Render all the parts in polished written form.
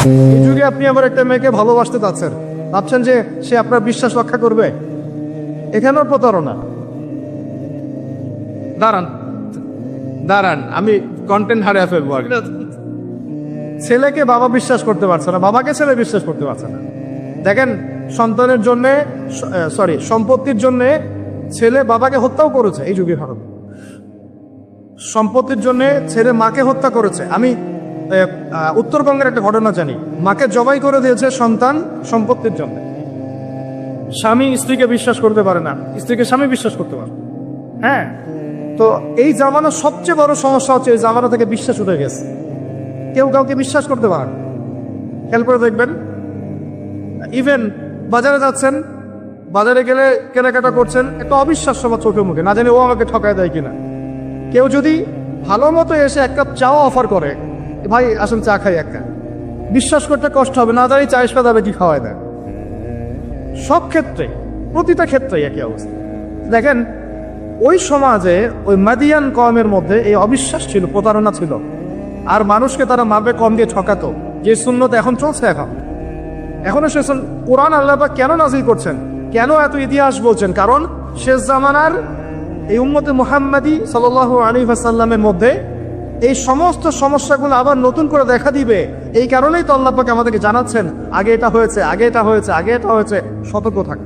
এই যুগে আপনি আবার একটা মেয়েকে ভালোবাসতে চাচ্ছেন, ভাবছেন যে সে আপনার বিশ্বাস রক্ষা করবে, এখানেও প্রতারণা। দাঁড়ান দাঁড়ান, আমি কন্টেন্ট হারিয়ে ফেলবো। ছেলেকে বাবা বিশ্বাস করতে পারছে না, বাবাকে ছেলে বিশ্বাস করতে পারছে না। দেখেন, সন্তানের জন্য সম্পত্তির জন্য ছেলে বাবাকে হত্যাও করেছে এই যুগে ভারত। সম্পত্তির জন্য ছেলে মাকে হত্যা করেছে। আমি উত্তরবঙ্গের একটা ঘটনা জানি, মাকে জবাই করে দিয়েছে সন্তান সম্পত্তির জন্য। স্বামী স্ত্রীকে বিশ্বাস করতে পারে না, স্ত্রীকে স্বামী বিশ্বাস করতে পারে। হ্যাঁ, তো এই জামানার সবচেয়ে বড় সমস্যা হচ্ছে এই জামানা থেকে বিশ্বাস উঠে গেছে, কেউ কাউকে বিশ্বাস করতে পারে না। খেয়াল করে দেখবেন, ইভেন বাজারে যাচ্ছেন, বাজারে গেলে কেনাকাটা করছেন, একটা অবিশ্বাস সবার চোখে মুখে, না জানি ও আমাকে ঠকায় দেয় কিনা। কেউ যদি ভালো মতো এসে এক কাপ চাও অফার করে, ভাই আসুন চা খাই এক কাপ, বিশ্বাস করতে কষ্ট হবে, না জানি চায়ের সাথে কি খাওয়ায় দেয়। সব ক্ষেত্রে, প্রতিটা ক্ষেত্রেই একই অবস্থা। দেখেন, ওই সমাজে ওই মাদিয়ান কওমের মধ্যে এই অবিশ্বাস ছিল, প্রতারণা ছিল, আর মানুষকে তারা মাপে কম দিয়ে ঠকাতো। যে সুন্নত এখন চলছে, এখনো সে কোরআন আল্লাহ পাক কেন নাজিল করছেন, কেন এত ইতিহাস বলছেন? কারণ শেষ জামানার এই উম্মতে মুহাম্মাদি সাল্লাল্লাহু আলাইহি ওয়াসাল্লামের মধ্যে এই সমস্ত সমস্যাগুলো আবার নতুন করে দেখা দিবে। এই কারণেই তো আল্লাহ পাক আমাদেরকে জানাচ্ছেন, আগে এটা হয়েছে, আগে এটা হয়েছে, আগে এটা হয়েছে, সতর্ক থাক।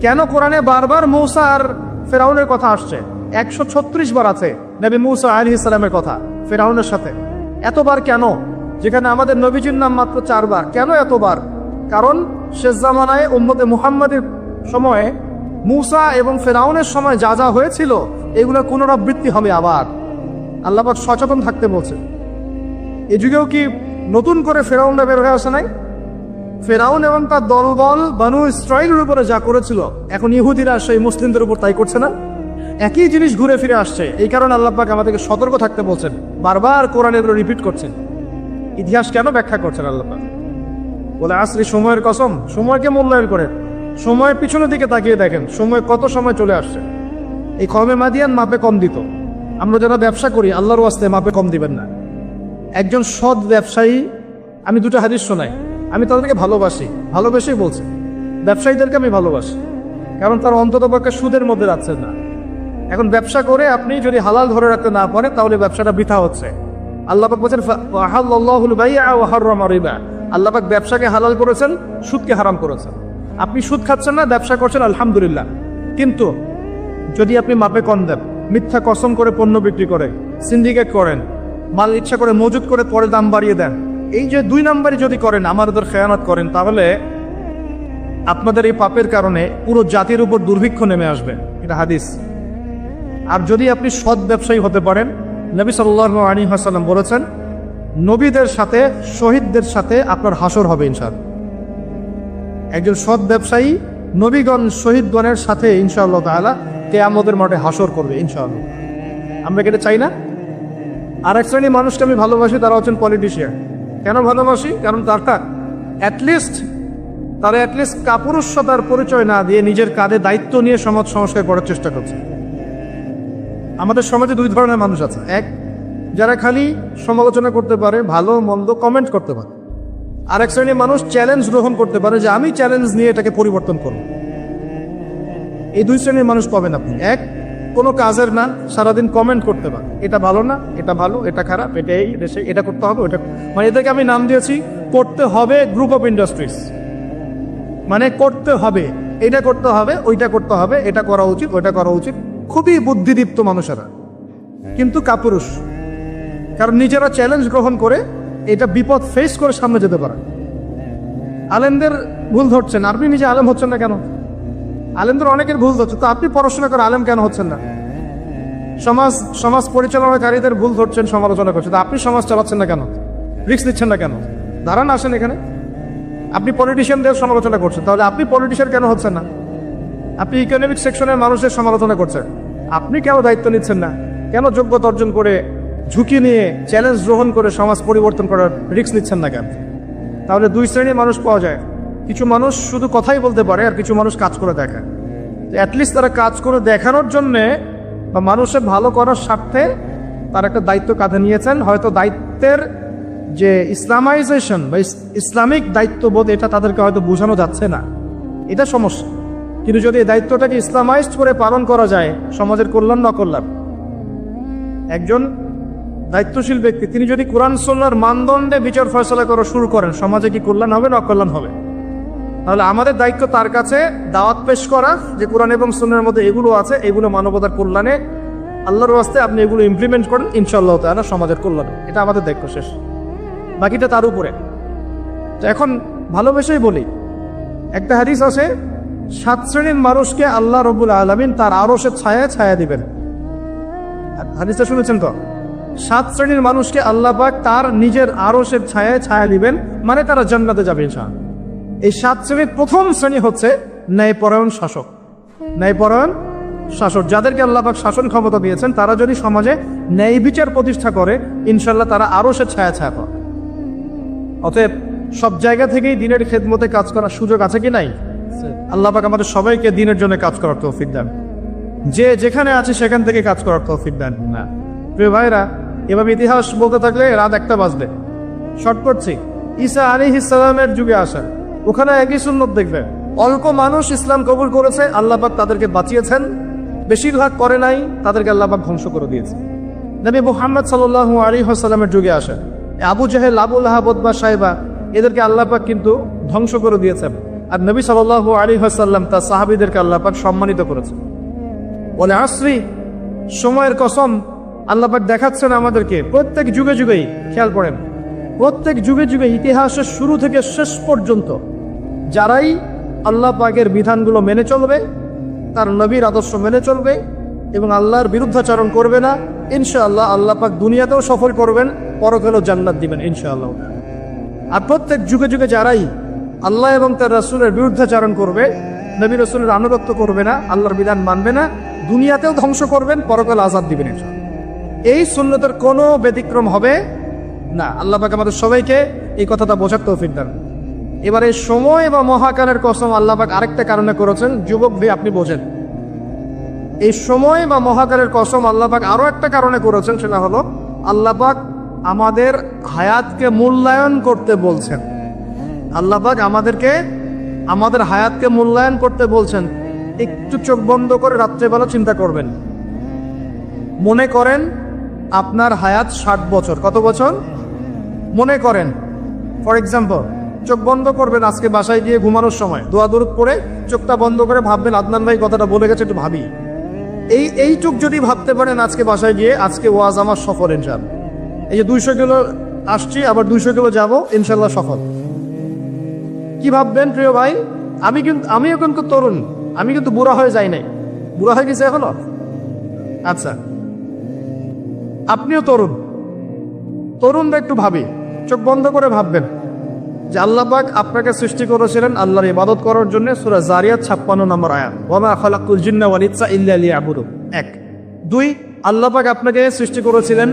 কেন কোরআনে বারবার মূসা আর ফেরাউনের কথা আসছে? 136 বার আছে নবী মূসা আলাইহিস সালামের কথা ফেরাউনের সাথে। এতবার কেন, যেখানে আমাদের নবীজির নাম মাত্র 4 বার? কেন এতবার? কারণ শেষ জামানায় উম্মতে মুহাম্মাদের সময়ে মূসা এবং ফেরাউনের সময় যা যা হয়েছিল এগুলোর পুনরাবৃত্তি হবে আবার। আল্লাহ পাক সচেতন থাকতে বলছে। এই যুগেও কি নতুন করে ফেরাউনরা বের হয়ে আসে নাই? ফেরাউন এবং তার দলবল বানু ইসরাইলের উপরে যা করেছিল, এখন ইহুদিরা সেই মুসলিমদের উপর তাই করছে না? একই জিনিস ঘুরে ফিরে আসছে। এই কারণে আল্লাহ পাক আমাদেরকে সতর্ক থাকতে বলছেন, বারবার কোরআনে এগুলো রিপিট করছেন। ইতিহাস কেন ব্যাখ্যা করছেন আল্লাহ পাক? বলে আসরি, সময়ের কসম, সময়কে মূল্যায়ন করেন। সময়ের পিছনের দিকে তাকিয়ে দেখেন, সময় কত সময় চলে আসছে। এই কমে মাদিয়ান মাপে কম দিত। আমরা যারা ব্যবসা করি, আল্লাহর ওয়াস্তে মাপে কম দিবেন না। একজন সৎ ব্যবসায়ী, আমি দুটো হাদিস শোনাই, আমি তাদেরকে ভালোবেসেই বলছি, ব্যবসায়ীদেরকে আমি ভালোবাসি, কারণ তার অন্ততপক্ষে সুদের মধ্যে রাখছেন না। এখন ব্যবসা করে আপনি যদি হালাল ধরে রাখতে না পারেন, তাহলে ব্যবসাটা বৃথা হচ্ছে। আল্লাহ পাক বলেছেন আহাল্লাহুল বাইআ ওয়া হাররামা রিবা, আল্লাহ পাক ব্যবসাকে হালাল করেছেন, সুদকে হারাম করেছেন। আপনি সুদ খাচ্ছেন না, ব্যবসা করছেন, আলহামদুলিল্লাহ। কিন্তু যদি আপনি মাপে কম দেন, মিথ্যা কসম করে পণ্য বিক্রি করে, সিন্ডিকেট করেন, মাল ইচ্ছা করে মজুত করে পরে দাম বাড়িয়ে দেন, এই যে 2 নাম্বারই যদি করেন, আমাদের খেয়ানত করেন, তাহলে আপনাদের এই পাপের কারণে পুরো জাতির উপর দুর্ভিক্ষ নেমে আসবে। এটা হাদিস। আর যদি আপনি সৎ ব্যবসায়ী হতে পারেন, নবী সাল্লাল্লাহু আলাইহি ওয়াসাল্লাম বলেছেন, নবীদের সাথে, শহীদদের সাথে আপনার হাসর হবে ইনশাআল্লাহ। একজন সৎ ব্যবসায়ী নবীগণ শহীদগণের সাথে ইনশাআল্লাহ তাআলা কিয়ামতের মাঠে হাসর করবে ইনশাআল্লাহ। আমরা কি এটা চাই না? আর এক শ্রেণীর মানুষকে আমি ভালোবাসি, তারা হচ্ছেন পলিটিশিয়ান। কেন ভালোবাসি? কারণ তারা অ্যাটলিস্ট কাপুরুষতার পরিচয় না দিয়ে নিজের কাঁধে দায়িত্ব নিয়ে সমাজ সংস্কার করার চেষ্টা করছে। আমাদের সমাজে 2 ধরনের মানুষ আছে। এক, যারা খালি সমালোচনা করতে পারে, ভালো মন্দ কমেন্ট করতে পারে। আর এক শ্রেণীর মানুষ চ্যালেঞ্জ গ্রহণ করতে পারে, যে আমি চ্যালেঞ্জ নিয়ে এটাকে পরিবর্তন করব। এই 2 শ্রেণীর মানুষ পাবেন আপনি। এক, কোনো কাজের না, সারাদিন কমেন্ট করতে পারে, এটা ভালো না, এটা ভালো, এটা খারাপ, এটা এই দেশে এটা করতে হবে, ওটা, মানে এদেরকে আমি নাম দিয়েছি করতে হবে গ্রুপ অফ ইন্ডাস্ট্রিজ। মানে করতে হবে, এটা করতে হবে, ওইটা করতে হবে, এটা করা উচিত, ওইটা করা উচিত। খুবই বুদ্ধিদীপ্ত মানুষেরা, কিন্তু কাপুরুষ। কারণ নিজেরা চ্যালেঞ্জ গ্রহণ করে এটা বিপদ ফেস করে সামনে যেতে পারে। আলেমদের ভুল ধরছেন, আপনি নিজে আলেম হচ্ছেন না কেন? আলেমদের অনেকের ভুল ধরছে, তো আপনি পড়াশোনা করে আলেম কেন হচ্ছেন না? সমাজ পরিচালনাকারীদের ভুল ধরছেন, সমালোচনা করছেন, আপনি সমাজ চালাচ্ছেন না কেন? রিস্ক দিচ্ছেন না কেন? দাঁড়ান, আসেন এখানে। আপনি পলিটিশিয়ানদের সমালোচনা করছেন, তাহলে আপনি পলিটিশিয়ান কেন হচ্ছেন না? আপনি ইকোনমিক সেকশনের মানুষের সমালোচনা করছেন, আপনি কেন দায়িত্ব নিচ্ছেন না? কেন যোগ্যতা অর্জন করে, ঝুঁকি নিয়ে, চ্যালেঞ্জ গ্রহণ করে সমাজ পরিবর্তন করার রিস্ক নিচ্ছেন না কেন? তাহলে 2 শ্রেণীর মানুষ পাওয়া যায়। কিছু মানুষ শুধু কথাই বলতে পারে, আর কিছু মানুষ কাজ করে দেখায়। অ্যাটলিস্ট তারা কাজ করে দেখানোর জন্যে বা মানুষের ভালো করার স্বার্থে তার একটা দায়িত্ব কাঁধে নিয়েছেন। হয়তো দায়িত্বের যে ইসলামাইজেশন বা ইসলামিক দায়িত্ববোধ এটা তাদেরকে হয়তো বোঝানো যাচ্ছে না, এটা সমস্যা। কিন্তু যদি এই দায়িত্বটাকে ইসলামাইজড করে পালন করা যায়, সমাজের কল্যাণ না কল্যাণ। একজন দায়িত্বশীল ব্যক্তি তিনি যদি কোরআন সুন্নাহর মানদণ্ডে বিচার ফয়সলা করা শুরু করেন, সমাজে কি কল্যাণ হবে না অকল্যাণ হবে? তাহলে আমাদের দায়িত্ব তার কাছে দাওয়াত পেশ করা যে কোরআন এবং সুন্নাহর মধ্যে এগুলো আছে, এগুলো মানবতার কল্যাণে, আল্লাহর ওয়াস্তে আপনি এগুলো ইমপ্লিমেন্ট করেন, ইনশাআল্লাহ তাআলা সমাজের কল্যাণ। এটা আমাদের দায়িত্ব, শেষ। বাকিটা তার উপরে। তো এখন ভালোবেসেই বলি, একটা হাদিস আছে, 7 শ্রেণীর মানুষকে আল্লাহ রাব্বুল আলামিন তার আরশের ছায়ায় ছায়া দিবেন। হাদিসটা শুনেছেন তো? 7 শ্রেণীর মানুষকে আল্লাহ পাক তার নিজের আরশের ছায়ায় ছায়া দিবেন, মানে তারা জান্নাতে যাবে ইনশাআল্লাহ। এই 7 শ্রেণীর প্রথম শ্রেণী হচ্ছে ন্যায়পরায়ণ শাসক। ন্যায়পরায়ণ শাসক, যাদেরকে আল্লাহ পাক শাসন ক্ষমতা দিয়েছেন, তারা যদি সমাজে ন্যায় বিচার প্রতিষ্ঠা করে, ইনশাআল্লাহ তারা আরশের ছায়া ছায়া পাবে। অতএব সব জায়গা থেকেই দিনের খেদমতে কাজ করার সুযোগ আছে কি নাই? আল্লাহ পাক আমাদের সবাইকে দিনের জন্য কাজ করার তৌফিক দেন, যে যেখানে আছে সেখান থেকে কাজ করার তৌফিক দেন না। প্রিয় ভাইরা, এভাবে ইতিহাস বলতে থাকলে রাত 1টা বাজবে। শর্ট করছি, ঈসা আলাইহিস সালামের যুগে আসা, ওখানে একই সুন্নত দেখবেন। অল্প মানুষ ইসলাম কবুল করেছে, আল্লাহ পাক তাদেরকে বাঁচিয়েছেন। বেশিরভাগ করে নাই, তাদেরকে আল্লাহ পাক ধ্বংস করে দিয়েছে। নবী মুহাম্মদ সাল্লাল্লাহু আলাইহি ওয়াসাল্লামের যুগে আসে আবু জাহেল, আবু লাহাব, উতবা, শাইবা, এদেরকে আল্লাহ পাক কিন্তু ধ্বংস করে দিয়েছেন। আর নবী সাল্লাল্লাহু আলাইহি ওয়াসাল্লাম তার সাহাবীদেরকে আল্লাহ পাক সম্মানিত করেছেন। বলে আসরি, সময়ের কসম, আল্লাহ পাক দেখাচ্ছেন আমাদেরকে প্রত্যেক যুগে যুগেই। খেয়াল করেন, প্রত্যেক যুগে যুগে ইতিহাসের শুরু থেকে শেষ পর্যন্ত যারাই আল্লাহ পাকের বিধানগুলো মেনে চলবে, তার নবীর আদর্শ মেনে চলবে এবং আল্লাহর বিরুদ্ধাচরণ করবে না, ইনশাআল্লাহ আল্লাহ পাক দুনিয়াতেও সফল করবেন, পরকালেও জান্নাত দিবেন ইনশাআল্লাহ। আর প্রত্যেক যুগে যুগে যারাই আল্লাহ এবং তার রাসূলের বিরুদ্ধাচরণ করবে, নবী রাসূলের আনুগত্য করবে না, আল্লাহর বিধান মানবে না, দুনিয়াতেও ধ্বংস করবেন, পরকালে আযাব দিবেন ইনশাআল্লাহ। এই সুন্নতের কোনো ব্যতিক্রম হবে না। আল্লাহ পাক আমাদের সবাইকে এই কথাটা বোঝার তৌফিক দেন। এবারে সময় বা মহাকালের কসম আল্লাহ পাক আরেকটা কারণে করেছেন, যুবক ভাই আপনি বোঝেন। এই সময় বা মহাকালের কসম আল্লাহ পাক আরো একটা কারণে করেছেন, সেটা হলো আল্লাহ পাক আমাদের হায়াতকে মূল্যায়ন করতে বলছেন। আল্লাহ পাক আমাদের হায়াতকে মূল্যায়ন করতে বলছেন। একটু চোখ বন্ধ করে রাত্রেবেলা চিন্তা করবেন। মনে করেন আপনার হায়াত 60 বছর। কত বছর? মনে করেন, ফর এক্সাম্পল, চোখ বন্ধ করবেন, আজকে বাসায় গিয়ে ঘুমানোর সময় দোয়া দরুদ পড়ে চোখটা বন্ধ করে ভাববেন, আদনান ভাই কথাটা বলে গেছে, একটু ভাবি। এইটুক যদি ভাবতে পারেন আজকে বাসায় গিয়ে, আজকে ওয়াজ আমার সফল ইনশাআল্লাহ। এই যে 200 কিলো আসছি, আবার 200 কিলো যাবো, ইনশাআল্লাহ সফল। কি ভাববেন প্রিয় ভাই? আমিও কিন্তু তরুণ, আমি কিন্তু বুড়া হয়ে যাই নাই। বুড়া হয়ে গেছে এখনো? আচ্ছা, আপনিও তরুণরা একটু ভাবি, চোখ বন্ধ করে ভাববেন যে আল্লাহ পাক আপনাকে সৃষ্টি করেছিলেন আল্লাহর ইবাদত করার জন্য। সূরা জারিয়াত 56 নম্বর আয়াত, ওয়া মা খালাকতুল জিন্না ওয়াল ইনসা ইল্লা লিয়াবুদুন। 1 2 আল্লাহ পাক আপনাকে সৃষ্টি করেছিলেন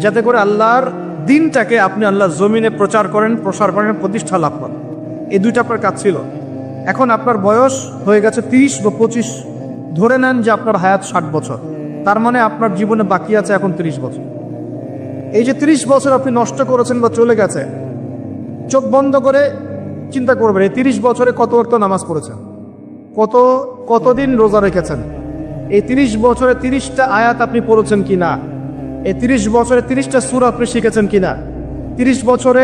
যাতে করে আল্লাহর দিনটাকে আপনি আল্লাহর জমিনে প্রচার করেন, প্রসার করেন, প্রতিষ্ঠা লাভ করেন। এই দুইটা আপনার কাজ ছিল। এখন আপনার বয়স হয়ে গেছে 30 বা 25, ধরে নেন যে আপনার হায়াত 60 বছর। তার মানে আপনার জীবনে বাকি আছে এখন 30 বছর। এই যে 30 বছর আপনি নষ্ট করেছেন বা চলে গেছে, চোখ বন্ধ করে চিন্তা করবেন এই 30 বছরে কত ওয়াক্ত নামাজ পড়েছেন, কতদিন রোজা রেখেছেন, এই 30 বছরে 30টা আয়াত আপনি পড়েছেন কিনা, এই 30 বছরে 30টা সূরা আপনি শিখেছেন কিনা, 30 বছরে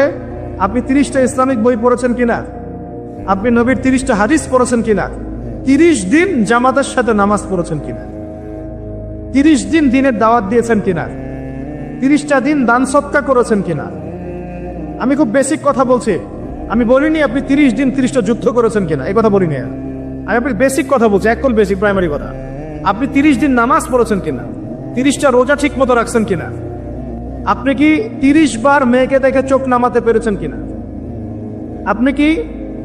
আপনি 30টা ইসলামিক বই পড়েছেন কিনা, আপনি নবীর 30টা হাদিস পড়েছেন কিনা, 30 দিন জামাতের সাথে নামাজ পড়েছেন কিনা, 30 দিন দিনের দাওয়াত দিয়েছেন কিনা, 30টা দিন দান সদকা করেছেন কিনা। আমি খুব বেসিক কথা বলছি, আমি বলিনি আপনি 30 দিন 30টা যুদ্ধ করেছেন কিনা, এই কথা বলিনি। আমি আপনি বেসিক কথা বলছি, একদম বেসিক প্রাইমারি কথা। আপনি 30 দিন নামাজ পড়েছেন কিনা, 30টা রোজা ঠিক মতো রাখছেন কিনা, আপনি কি 30 বার মেয়েকে দেখে চোখ নামাতে পেরেছেন কিনা, আপনি কি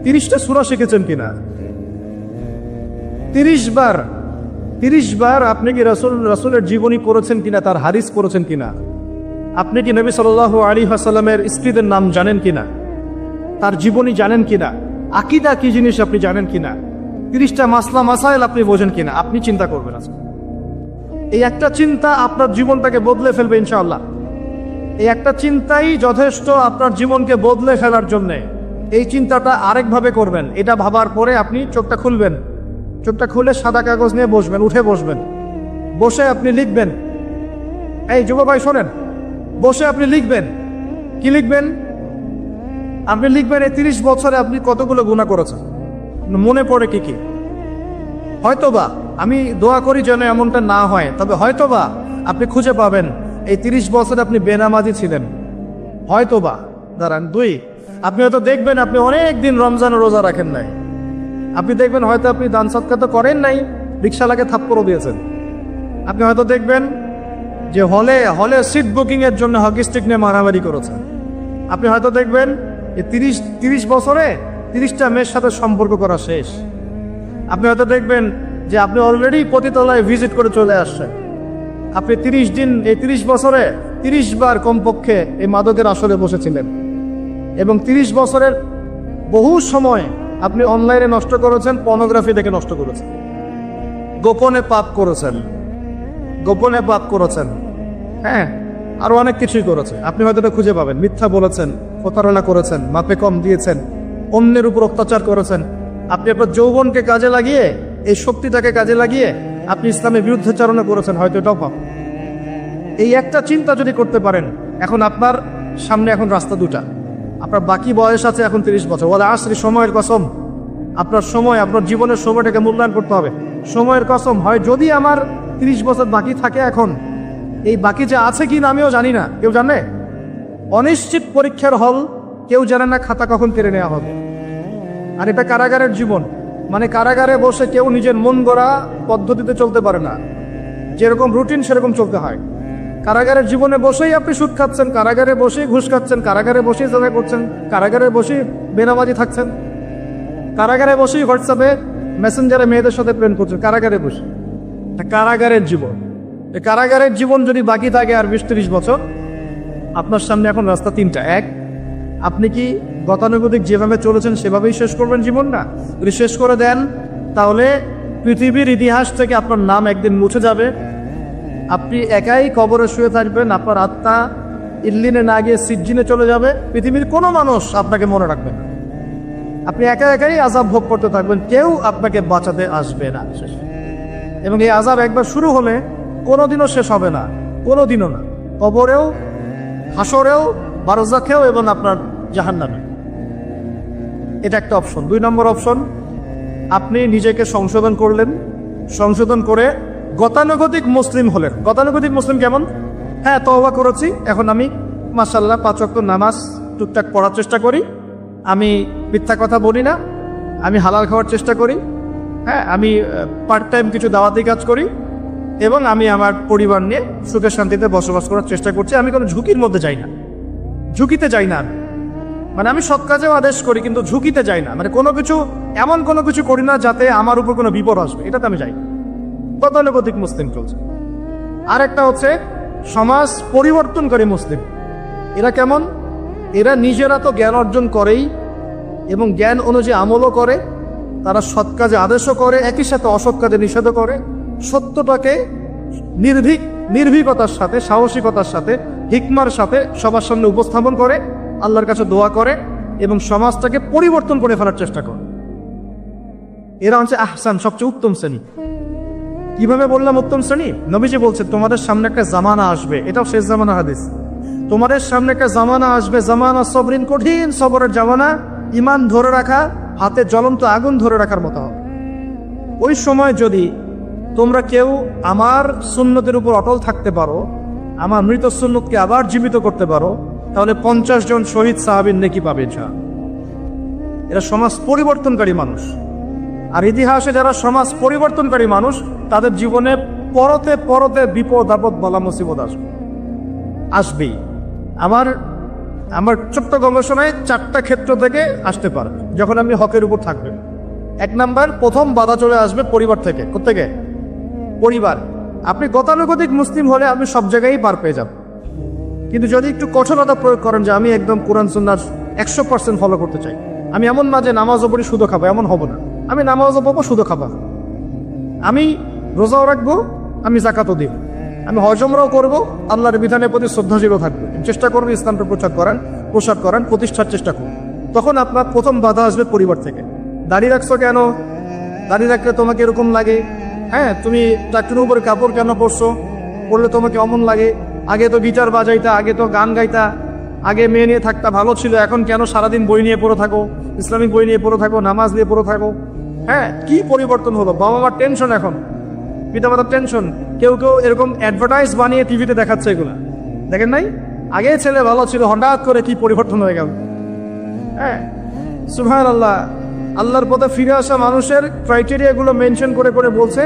30টা সূরা শিখেছেন কিনা, 30 বার আপনি কি রাসূলের জীবনী পড়েছেন কিনা, তার হাদিস পড়েছেন কিনা, আপনি কি নবী সাল্লাল্লাহু আলাইহি ওয়াসাল্লামের স্ত্রীদের নাম জানেন কিনা, তার জীবনী জানেন কিনা, আকীদা কি জিনিস আপনি জানেন কিনা, 30টা মাসলা মাসাইল আপনি বোঝেন কিনা। আপনি চিন্তা করবেন আজকে। এই একটা চিন্তা আপনার জীবনটাকে বদলে ফেলবে ইনশাআল্লাহ। এই একটা চিন্তাই যথেষ্ট আপনার জীবনকে বদলে ফেলার জন্যে। এই চিন্তাটা আরেকভাবে করবেন। এটা ভাবার পরে আপনি চোখটা খুলবেন, চোখটা খুলে সাদা কাগজ নিয়ে বসবেন, উঠে বসবেন, বসে আপনি লিখবেন। এই যুব ভাই শোনেন, বসে আপনি লিখবেন। কি লিখবেন? আপনি লিখবেন এই 30 বছরে আপনি কতগুলো গুনাহ করেছেন, মনে পড়ে কি কি। হয়তোবা, আমি দোয়া করি যেন এমনটা না হয়, তবে হয়তোবা আপনি খুঁজে পাবেন এই 30 বছরে আপনি বেনামাজি ছিলেন। হয়তোবা দাঁড়ান 2, আপনি হয়তো দেখবেন আপনি অনেক দিন রমজান রোজা রাখেন নাই। আপনি দেখবেন হয়তো আপনি দান সৎকার তো করেন নাই, রিক্সাওয়ালাকে থাপ্পড়ও দিয়েছেন। আপনি হয়তো দেখবেন যে হলে হলে সিট বুকিং এর জন্য হকি স্টিক নিয়ে মারামারি করেছেন। আপনি হয়তো দেখবেন যে 30 বছরে 30টা মেয়ের সাথে সম্পর্ক করা শেষ। আপনি হয়তো দেখবেন যে আপনি অলরেডি পতিতালয়ে ভিজিট করে চলে আসছেন। আপনি 30 দিন, এই 30 বছরে 30 বার কমপক্ষে এই মাদকের আসরে বসেছিলেন, এবং 30 বছরের বহু সময় আপনি অনলাইনে নষ্ট করেছেন, পর্নোগ্রাফি দেখে নষ্ট করেছেন, গোপনে পাপ করেছেন, গোপনে পাপ করেছেন, হ্যাঁ, আরো অনেক কিছুই করেছে। আপনি হয়তো এটা খুঁজে পাবেন। মিথ্যা বলেছেন, প্রতারণা করেছেন, মাপে কম দিয়েছেন, অন্যের উপর অত্যাচার করেছেন। আপনি আপনার যৌবনকে কাজে লাগিয়ে, এই শক্তিটাকে কাজে লাগিয়ে আপনি ইসলামের বিরুদ্ধাচারণা করেছেন, হয়তো এটাও পাপ। এই একটা চিন্তা যদি করতে পারেন, এখন আপনার সামনে এখন রাস্তা দুটা। আপনার বাকি বয়স আছে এখন 30 বছর। বলে আসলে সময়ের কসম, আপনার সময়, আপনার জীবনের সময়টাকে মূল্যায়ন করতে হবে। সময়ের কসম, হয় যদি আমার 30 বছর বাকি থাকে, এখন এই বাকি যে আছে কি না আমিও জানি না, কেউ জানে? অনিশ্চিত পরীক্ষার হল, কেউ জানে না খাতা কখন কেড়ে নেওয়া হবে। আর এটা কারাগারের জীবন, মানে কারাগারে বসে কেউ নিজের মন গড়া পদ্ধতিতে চলতে পারে না, যেরকম রুটিন সেরকম চলতে হয়। কারাগারের জীবনে বসেই আপনি সুদ খাচ্ছেন, কারাগারে বসেই ঘুষ খাচ্ছেন, কারাগারে বসেই জমা করছেন, কারাগারে বসেই বেনামাজি থাকছেন, কারাগারে বসেই হোয়াটসঅ্যাপে মেসেঞ্জারে মেয়েদের সাথে প্রেম করছেন, কারাগারে বসে। কারাগারের জীবন, এই কারাগারের জীবন যদি বাকি থাকে আর 20-30 বছর, আপনার সামনে এখন রাস্তা 3টা। 1, আপনি কি গতানুগতিক যেভাবে চলেছেন সেভাবেই শেষ করবেন জীবনটা? যদি শেষ করে দেন, তাহলে পৃথিবীর ইতিহাস থেকে আপনার নাম একদিন মুছে যাবে। আপনি একাই কবরে শুয়ে থাকবেন, আপনার আত্মা ইল্লিনে না গিয়ে সিজ্জিনে চলে যাবে। পৃথিবীর কোনো মানুষ আপনাকে মনে রাখবে না। আপনি একা একাই আযাব ভোগ করতে থাকবেন, কেউ আপনাকে বাঁচাতে আসবে না। এবং এই আযাব একবার শুরু হলে কোনোদিনও শেষ হবে না, কোনোদিনও না। কবরেও, হাসরেও, বারজাখেও, এবং আপনার জাহান্নামে। এটা একটা অপশন। 2 নম্বর অপশন, আপনি নিজেকে সংশোধন করলেন, সংশোধন করে গতানুগতিক মুসলিম হলেন। গতানুগতিক মুসলিম কেমন? হ্যাঁ, তওবা করেছি, এখন আমি মাশাআল্লাহ 5 ওয়াক্ত নামাজ টুকটাক পড়ার চেষ্টা করি, আমি মিথ্যা কথা বলি না, আমি হালাল খাওয়ার চেষ্টা করি, হ্যাঁ, আমি পার্ট টাইম কিছু দাওয়াতি কাজ করি, এবং আমি আমার পরিবার নিয়ে সুখে শান্তিতে বসবাস করার চেষ্টা করছি। আমি কোনো ঝুঁকির মধ্যে যাই না, ঝুঁকিতে যাই না। মানে আমি সৎ কাজেও আদেশ করি, কিন্তু ঝুঁকিতে যাই না। মানে কোনো কিছু, এমন কোনো কিছু করি না যাতে আমার উপর কোনো বিপদ আসবে, এটাতে আমি যাই না। গতানুগতিক মুসলিম চলছে। আর একটা হচ্ছে সমাজ পরিবর্তনকারী মুসলিম। এরা কেমন? এরা নিজেরা তো জ্ঞান অর্জন করেই, এবং জ্ঞান অনুযায়ী আমলও করে, তারা সৎ কাজে আদেশও করে, একই সাথে অসৎ কাজে নিষেধও করে। সত্যটাকে নির্ভীকতার সাথে, সাহসিকতার সাথে, হিকমার সাথে সবার সামনে উপস্থাপন করে, আল্লাহর কাছে দোয়া করে, এবং সমাজটাকে পরিবর্তন করে ফেলার চেষ্টা করে। এরা হচ্ছে আহসান, সবচেয়ে উত্তম শ্রেণী। কিভাবে বললাম উত্তম শ্রেণী? নবীজি বলছে তোমাদের সামনে একটা জামানা আসবে, এটাও শেষ জামানা হাদিস। তোমাদের সামনে একটা জামানা আসবে, জামানা সবরিন, কঠিন সবরের জামানা। ইমান ধরে রাখা হাতে জ্বলন্ত আগুন ধরে রাখার মতো হবে। ওই সময় যদি তোমরা কেউ আমার সুন্নতের উপর অটল থাকতে পারো, আমার মৃত সুন্নতকে আবার জীবিত করতে পারো, তাহলে 50 জন শহীদ সাহাবীর নেকি পাবে। এরা সমাজ পরিবর্তনকারী মানুষ। আর ইতিহাসে যারা সমাজ পরিবর্তনকারী মানুষ, তাদের জীবনে পরতে পরতে বিপদ আপদ বালা মুসিবত আসবেই। আমার ছোট্ট গবেষণায় 4টা ক্ষেত্র থেকে আসতে পারে যখন আপনি হকের উপর থাকবেন। 1 নাম্বার, প্রথম বাধা চলে আসবে পরিবার থেকে। কোত্থেকে? পরিবার। আপনি গতানুগতিক মুসলিম হলে আপনি সব জায়গায় পার পেয়ে যাবেন, কিন্তু যদি একটু কঠোরতা প্রয়োগ করেন যে আমি একদম কোরআন সুন্নাহ 100% ফলো করতে চাই, আমি এমন না যে নামাজও পড়ি শুধু খাবো, এমন হব না। আমি নামাজও পড়বো, শুধু খাবো, আমি রোজাও রাখবো, আমি যাকাতও দিব, আমি হজমরাও করবো, আল্লাহর বিধানের প্রতি শ্রদ্ধাশীলও থাকবো, চেষ্টা করবো ইসলামটা প্রসার করার প্রতিষ্ঠার চেষ্টা করবো। তখন আপনার প্রথম বাধা আসবে পরিবার থেকে। দাড়ি রাখছো কেন? দাড়ি রাখলে তোমাকে এরকম লাগে। হ্যাঁ, তুমি ট্রাক্টরের উপরে কাপড় কেন পরছো? পরলে তোমাকে অমন লাগে। আগে তো গিটার বাজাইতা, আগে তো গান গাইতা, আগে মেয়ে নিয়ে থাকতা, ভালো ছিল। এখন কেন সারাদিন বই নিয়ে পড়ে থাকো, ইসলামিক বই নিয়ে পড়ে থাকো, নামাজ নিয়ে পড়ে থাকো? হ্যাঁ, কি পরিবর্তন হলো! বাবা মার টেনশন, এখন পিতামাতার টেনশন। কেউ কেউ এরকম অ্যাডভার্টাইজ বানিয়ে টিভিতে দেখাচ্ছে, এগুলা দেখেন নাই? আগে ছেলে ভালো ছিল, হঠাৎ করে কি পরিবর্তন হয়ে গেল। হ্যাঁ, সুবহানাল্লাহ। আল্লাহর পথে ফিরে আসা মানুষের ক্রাইটেরিয়াগুলো মেনশন করে করে বলছে,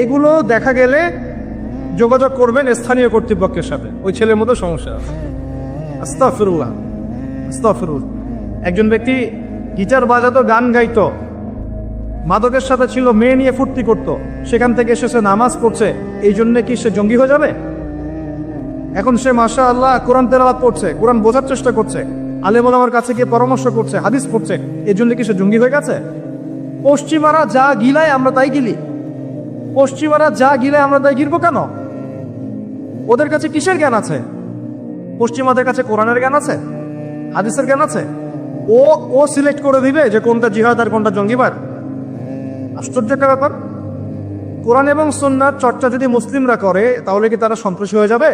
এগুলো দেখা গেলে যোগাযোগ করবেন স্থানীয় কর্তৃপক্ষের সাথে, ওই ছেলের মতো সমস্যা আছে। আস্তাগফিরুল্লাহ, আস্তাগফিরুল্লাহ। একজন ব্যক্তি গিটার বাজাতো, গান গাইতো, মাদকের সাথে ছিল, মেয়ে নিয়ে ফুর্তি করতো, সেখান থেকে এসে নামাজ পড়ছে, এই জন্য কি সে জঙ্গি হয়ে যাবে? এখন সে মাশাআল্লাহ কোরআন তেলাওয়াত করছে, কোরআন বোঝার চেষ্টা করছে, আলেম ওলামার কাছে গিয়ে পরামর্শ করছে, হাদিস পড়ছে, এই জন্য কি সে জঙ্গি হয়ে গেছে? পশ্চিমারা যা গিলায় আমরা তাই গিলি। পশ্চিমারা যা গিলায় আমরা তাই গিলবো কেন? ওদের কাছে কিসের জ্ঞান আছে? পশ্চিমাদের কাছে কোরআনের জ্ঞান আছে, হাদিসের জ্ঞান আছে। ও সিলেক্ট করে দিবে যে কোনটা জিহাদ আর কোনটা জঙ্গিবাদ? আশ্চর্য একটা ব্যাপার। কোরআন এবং সুন্নাহর চর্চা যদি মুসলিমরা করে, তাহলে কি তারা সন্ত্রাসী হয়ে যাবে?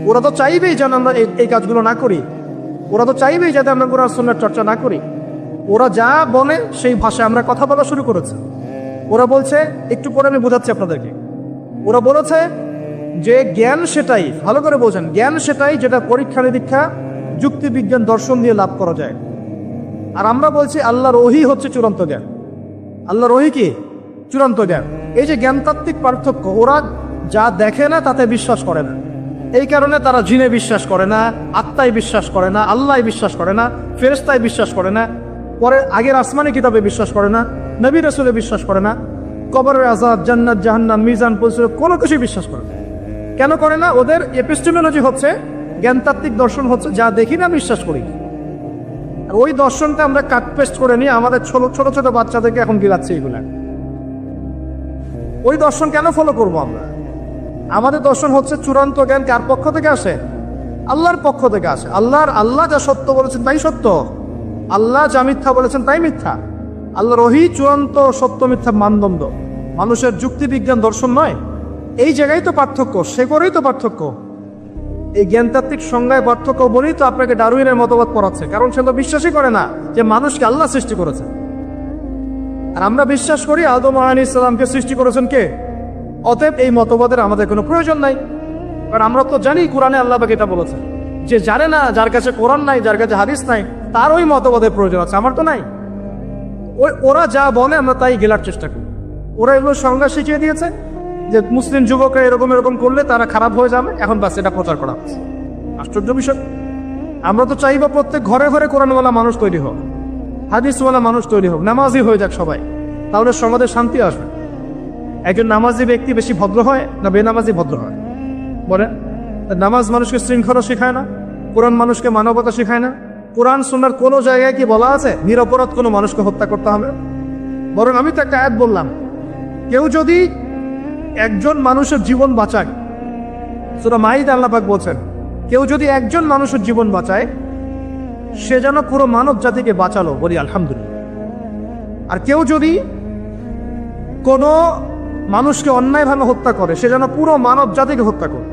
ওরা তো চাইবেই যেন আমরা এই কাজগুলো না করি। ওরা তো চাইবেই যাতে আমরা কোরআন সুন্নাহর চর্চা না করি। ওরা যা বলে সেই ভাষায় আমরা কথা বলা শুরু করেছি। ওরা বলছে, একটু পরে আমি বোঝাচ্ছি আপনাদেরকে, ওরা বলেছে যে জ্ঞান সেটাই, ভালো করে বোঝেন, জ্ঞান সেটাই যেটা পরীক্ষা নিরীক্ষা, যুক্তি, বিজ্ঞান, দর্শন দিয়ে লাভ করা যায়। আর আমরা বলছি আল্লাহর ওহী হচ্ছে চূড়ান্ত জ্ঞান। আল্লাহর ওহী কি? চূড়ান্ত জ্ঞান। এই যে জ্ঞানতাত্ত্বিক পার্থক্য, ওরা যা দেখে না তাতে বিশ্বাস করে না। এই কারণে তারা জিনে বিশ্বাস করে না, আত্মায় বিশ্বাস করে না, আল্লাহ বিশ্বাস করে না, ফেরেশতায় বিশ্বাস করে না, পরে আগের আসমানি কিতাবে বিশ্বাস করে না, নবী রাসূলে বিশ্বাস করে না, কবরের আযাব, জান্নাত জাহান্নাম, মিজান, পরিচালনা, কোনো কিছুই বিশ্বাস করে না। কেন করে না? ওদের এপিস্টেমোলজি হচ্ছে, জ্ঞানতাত্ত্বিক দর্শন হচ্ছে যা দেখি না বিশ্বাস করি। আর ওই দর্শনটা আমরা কাট পেস্ট করে নিয়ে আমাদের ছোট ছোট বাচ্চাদেরকে এখন গিলাচ্ছে এগুলা। ওই দর্শন কেন ফলো করবো আমরা? আমাদের দর্শন হচ্ছে চূড়ান্ত জ্ঞান কার পক্ষ থেকে আসে? আল্লাহর পক্ষ থেকে আসে। আল্লাহ যা সত্য বলেছেন তাই সত্য, আল্লাহ যা মিথ্যা বলেছেন তাই মিথ্যা। আল্লাহর ওহী চূড়ান্ত সত্য মিথ্যা মানদণ্ড, মানুষের যুক্তি, বিজ্ঞান, দর্শন নয়। এই জায়গায় তো পার্থক্য, সে করেই তো পার্থক্য। এই জ্ঞানতাত্ত্বিক সংজ্ঞায় পার্থক্য বলেই তো আপনাকে ডারউইনের মতবাদ পড়াচ্ছে, কারণ সে তো বিশ্বাসই করে না যে মানুষকে আল্লাহ সৃষ্টি করেছে। আর আমরা বিশ্বাস করি আদম আলাইহিস সালামকে সৃষ্টি করেছেন কে? অতএব এই মতবাদের আমাদের কোনো প্রয়োজন নাই, কারণ আমরা তো জানি কোরআনে আল্লাহ পাক এটা বলেছে। যে জানে না, যার কাছে কোরআন নাই, যার কাছে হাদিস নাই, তার ওই মতবাদের প্রয়োজন আছে, আমার তো নাই। ওরা যা বলে আমরা তাই গেলার চেষ্টা করি। ওরা এগুলো সংজ্ঞা শিখিয়ে দিয়েছে যে মুসলিম যুবকরা এরকম এরকম করলে তারা খারাপ হয়ে যাবে, এখন বাস এটা প্রচার করা হচ্ছে। আশ্চর্য বিষয়। আমরা তো চাইবো প্রত্যেক ঘরে ঘরে কোরআনওয়ালা মানুষ তৈরি হোক, হাদিসওয়ালা মানুষ তৈরি হোক, নামাজি হয়ে যাক সবাই, তাহলে সমাজে শান্তি আসবে। একজন নামাজি ব্যক্তি বেশি ভদ্র হয় না বেনামাজি ভদ্র হয়? বলেন। নামাজ মানুষকে শৃঙ্খলা শেখায় না, কোরআন মানুষকে মানবতা শেখায় না। কোরআন সুন্নাহর কোনো জায়গায় কি বলা আছে নিরপরাধ কোনো মানুষকে হত্যা করতে হবে? বরং আমি তো একটা আয়াত বললাম, কেউ যদি একজন মানুষের জীবন বাঁচায়, সূরা মাইদা আল্লাহ পাক বলছেন, কেউ যদি একজন মানুষের জীবন বাঁচায়, সে যেন পুরো মানব জাতিকে বাঁচালো, বলি আলহামদুলিল্লাহ। আর কেউ যদি কোনো মানুষকে অন্যায়ভাবে হত্যা করে, সে যেন পুরো মানব জাতিকে হত্যা করে।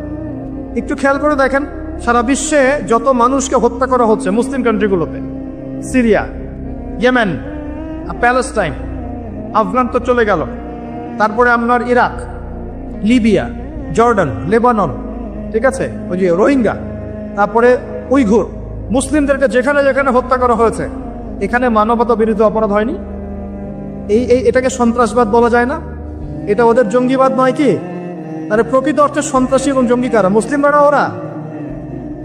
একটু খেয়াল করে দেখেন, সারা বিশ্বে যত মানুষকে হত্যা করা হচ্ছে মুসলিম কান্ট্রিগুলোতে, সিরিয়া, ইয়েমেন, প্যালেস্টাইন, আফগান তো চলে গেল, তারপরে আপনার ইরাক, লিবিয়া, জর্ডান, লেবানন, ঠিক আছে, ওই যে রোহিঙ্গা, তারপরে উইঘুর, মুসলিমদেরকে যেখানে যেখানে হত্যা করা হয়েছে, এখানে মানবতা বিরোধী অপরাধ হয়নি? এটাকে সন্ত্রাসবাদ বলা যায় না? এটা ওদের জঙ্গিবাদ নয় কি? তাহলে প্রকৃত অর্থে সন্ত্রাসী এবং জঙ্গি কারা? মুসলিমরা না ওরা?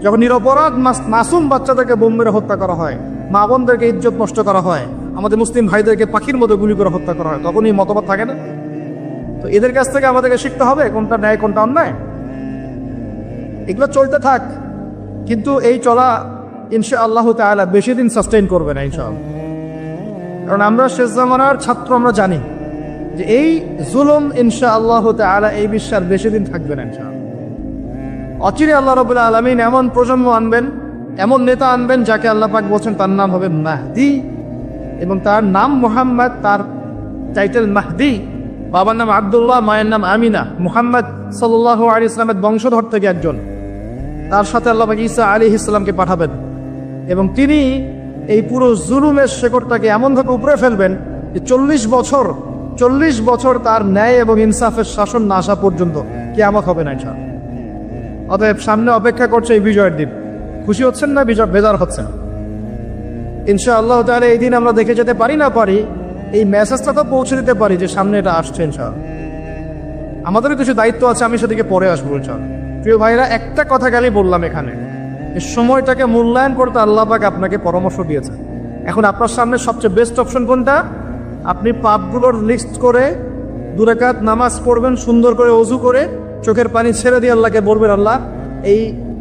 যখন নিরপরাধ মাসুম বাচ্চাদেরকে বোম মেরে হত্যা করা হয়, মা বোনদেরকে ইজ্জত নষ্ট করা হয়, আমাদের মুসলিম ভাইদেরকে পাখির মতো গুলি করে হত্যা করা হয়, তখন এই মতবাদ থাকে না? তো এদের কাছ থেকে আমাদেরকে শিখতে হবে কোনটা ন্যায় কোনটা অন্যায়। এগুলো চলতে থাক, কিন্তু এই চলা ইনশাআল্লাহ তাআলা বেশি দিন সাস্টেইন করবে না ইনশাআল্লাহ। কারণ আমরা শেষ জামানার ছাত্র, আমরা জানি যে এই জুলুম ইনশাআল্লাহ তাআলা এই বিশ্বের বেশি দিন থাকবে না ইনশাআল্লাহ। অচিরে আল্লাহ রাব্বুল আলামিন এমন প্রজন্ম আনবেন, এমন নেতা আনবেন যাকে আল্লাহ পাক বলছেন তার নাম হবে মাহদি, এবং তার নাম মুহাম্মদ, তার টাইটেল মাহদি। বাবার নাম আব্দুল্লাহ, মায়ের নাম আমিনা। মুহাম্মদ সাল্লাল্লাহু আলাইহি ইসলামের বংশধর থেকে একজন। তার সাথে আল্লাহ পাক ঈসা আলাইহিস সালামকে পাঠাবেন, এবং তিনি এই পুরো জুলুমের শেকড়টাকে এমনভাবে উপরে ফেলবেন যে 40 বছর তার ন্যায় এবং ইনসাফের শাসন না আসা পর্যন্ত কিয়ামত হবে না ইনশাআল্লাহ। অতএব সামনে অপেক্ষা করছে এই বিজয়ের দিন। খুশি হচ্ছেন না বেজার হচ্ছেন? ইনশাআল্লাহ তাআলা এই দিন আমরা দেখে যেতে পারি না পারি, এই মেসেজটা তো পৌঁছে দিতে পারি যে সামনে এটা আসছে ইনশাআল্লাহ। আমাদেরও কিছু দায়িত্ব আছে, আমি সেদিকে পরে আসবো ইনশাআল্লাহ। প্রিয় ভাইরা, একটা কথা খালি বললাম এখানে, এই সময়টাকে মূল্যায়ন করতে আল্লাহ পাক আপনাকে পরামর্শ দিয়েছেন। এখন আপনার সামনে সবচেয়ে বেস্ট অপশন কোনটা? আপনি পাপগুলোর লিস্ট করে 2 রাকাত নামাজ পড়বেন, সুন্দর করে ওযু করে চোখের পানি ছেড়ে দিয়ে আল্লাহকে বলবেন, আল্লাহ এই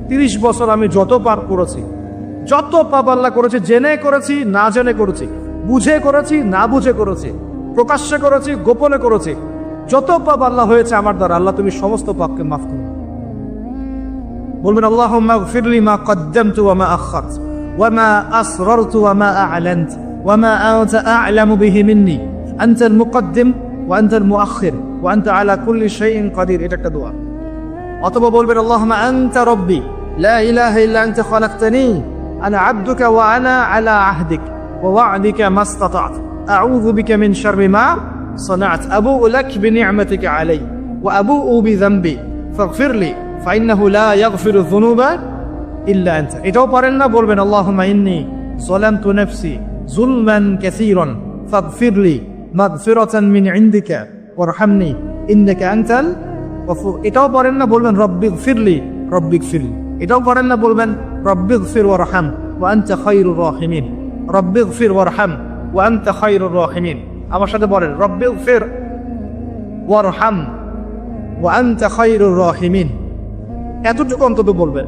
30 বছর আমি যত পাপ করেছি, যত পাপ আল্লাহ করেছি, জেনে করেছি না জেনে করেছি, বুঝে করেছি না বুঝে করেছি, প্রকাশ্যে করেছি গোপনে করেছি, যত পাপ আল্লাহ হয়েছে আমার দ্বারা, আল্লাহ তুমি সমস্ত পাপকে মাফ করো। বলবেন আল্লাহুম্মা গফিরলি মা কদ্দামতু ওয়া মা আখখারতু ওয়া মা আসরারতু ওয়া মা আ'লানতু ওয়া মা আনতা আ'লামু বিহি মিন্নি আনতাল মুকদ্দিম ওয়া আনতাল মুআখির ওয়া আনতা আলা কুল্লি শাইইন কাদির। এটা একটা দোয়া। অথবা বলবেন আল্লাহুম্মা আনতা রাব্বি লা ইলাহা ইল্লা আনতা খালাকতানি আনা আবদুকা ওয়া আনা আলা আহদিক ওয়া ওয়া'দিকা মাসতাতা'তু আউযু বিকা মিন শাররি মা সানা'তু আবু'ু লাক বিনি'মাতিকা আলাইয়া ওয়া আবু'ু বিযামবি ফাগফিরলি ফাইন্নাহু লা ইয়াগফিরু যুনুবা ইল্লা আনতা। এটাও পারেন না, বলবেন আল্লাহুম্মা ইন্নী যালামতু নাফসি যুলমান কাসীরান ফাগফিরলি মাগফিরাতান মিন ইনদিকা ওয়ারহামনি ইন্নাকা আনতাল গফুর। এটাও পারেন না, বলবেন রব্বিগফিরলি রব্বিগফিরলি। এটাও পারেন না, বলবেন রব্বিগফির ওয়ারহাম ওয়া আনতা খায়রুর রাহিমিন। রব্বিগফির ওয়ারহাম ওয়া আনতা খায়রুর রাহিমিন। আমার সাথে বলেন রব্বিগফির ওয়ারহাম ওয়া আনতা খায়রুর রাহিমিন। এতটুকু অন্তত বলবেন,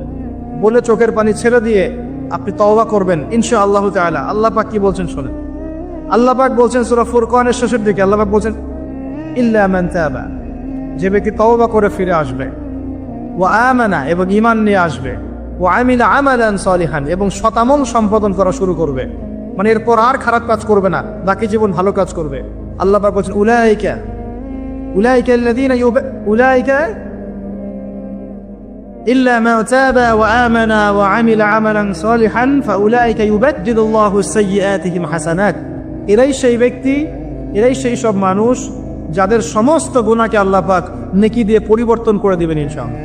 বলে চোখের পানি ছেড়ে দিয়ে আপনি তওবা করবেন ইনশাআল্লাহ তাআলা। আল্লাহ পাক কি বলছেন শুনেন। আল্লাহ পাক বলছেন সূরা ফুরকানের শেষের দিকে, আল্লাহ পাক বলছেন ইল্লা মান তাবা, যে ব্যক্তি তওবা করে ফিরে আসবে, ওয়া আমানা, এবং ঈমান নিয়ে আসবে, ওয়া আমিলা আমালান সালিহান, এবং সতামল সম্পাদন করা শুরু করবে, মানে এরপর আর খারাপ কাজ করবে না, বাকি জীবন ভালো কাজ করবে। আল্লাহ পাক বলছেন উলাইকা আল্লাযীনা উলাইকা إلا من تاب وآمن وعمل عملا صالحا فأولئك يبدل الله سيئاتهم حسنات। এরাই সেই ব্যক্তি, এরাই সেই সব মানুষ যাদের সমস্ত গুনাহকে আল্লাহ পাক নেকি দিয়ে পরিবর্তন করে দিবেন ইনশাআল্লাহ।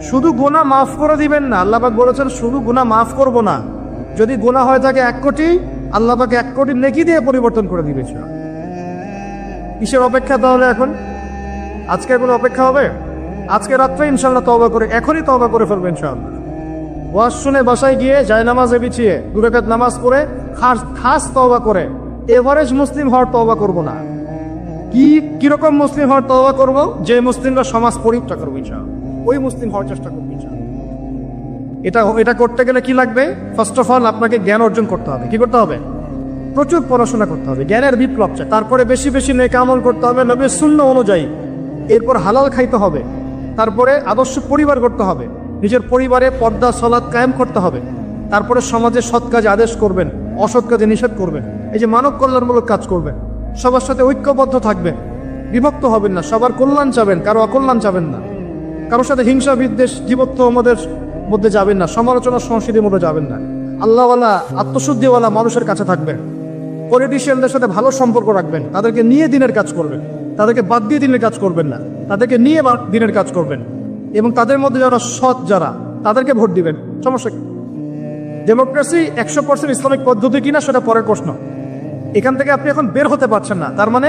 শুধু গুনাহ মাফ করে দিবেন না, আল্লাহ পাক বলেছেন শুধু গুনাহ মাফ করব না, যদি গুনাহ হয় থাকে 1 কোটি, আল্লাহ পাক 1 কোটি নেকি দিয়ে পরিবর্তন করে দিবেন ইনশাআল্লাহ। কিসের অপেক্ষা তাহলে এখন? আজকে কোনো অপেক্ষা হবে? আজকে রাত্রে ইনশাআল্লাহ তওবা করে, এখনই তওবা করে ফেলবেন ইনশাআল্লাহ। ওয়াজ শুনে বাসায় গিয়ে জায়নামাজে বিছিয়ে 2 রাকাত নামাজ পড়ে খাস তওবা করে, এভারেজ মুসলিম হওয়ার তওবা করব না। কিরকম মুসলিম হওয়ার তওবা করব? যে মুসলিমরা সমাজ পরিত্যাগ করবে ইনশাআল্লাহ, ওই মুসলিম হওয়ার চেষ্টা করবে ইনশাআল্লাহ। এটা করতে গেলে কি লাগবে? ফার্স্ট অফ অল আপনাকে জ্ঞান অর্জন করতে হবে। কি করতে হবে? প্রচুর পড়াশোনা করতে হবে, জ্ঞানের বিপ্লব চাই। তারপরে বেশি বেশি নেক আমল করতে হবে নবীর সুন্নাহ অনুযায়ী। এরপর হালাল খাইতে হবে। তারপরে আদর্শ পরিবার করতে হবে, নিজের পরিবারে পর্দা সালাত কায়েম করতে হবে। তারপরে সমাজে সৎ কাজে আদেশ করবেন, অসৎ কাজে নিষেধ করবেন। এই যে মানব কল্যাণমূলক কাজ করবেন, সবার সাথে ঐক্যবদ্ধ থাকবেন, বিভক্ত হবেন না, সবার কল্যাণ চাবেন, কারো অকল্যাণ চাবেন না, কারোর সাথে হিংসা বিদ্বেষ জীবত্ব আমাদের মধ্যে যাবেন না, সমালোচনা সংস্কৃতির মধ্যে যাবেন না। আল্লাহওয়ালা আত্মশুদ্ধিওয়ালা মানুষের কাছে থাকবেন, পলিটিশিয়ানদের সাথে ভালো সম্পর্ক রাখবেন, তাদেরকে নিয়ে দিনের কাজ করবেন, তাদেরকে বাদ দিয়ে দিনের কাজ করবেন না, তাদেরকে নিয়ে দিনের কাজ করবেন। এবং তাদের মধ্যে যারা সৎ, যারা, তাদেরকে ভোট দিবেন। সমস্যা কি? ডেমোক্রেসি 100% ইসলামিক পদ্ধতি কিনা সেটা পরের প্রশ্ন। এখান থেকে আপনি এখন বের হতে পারছেন না, তার মানে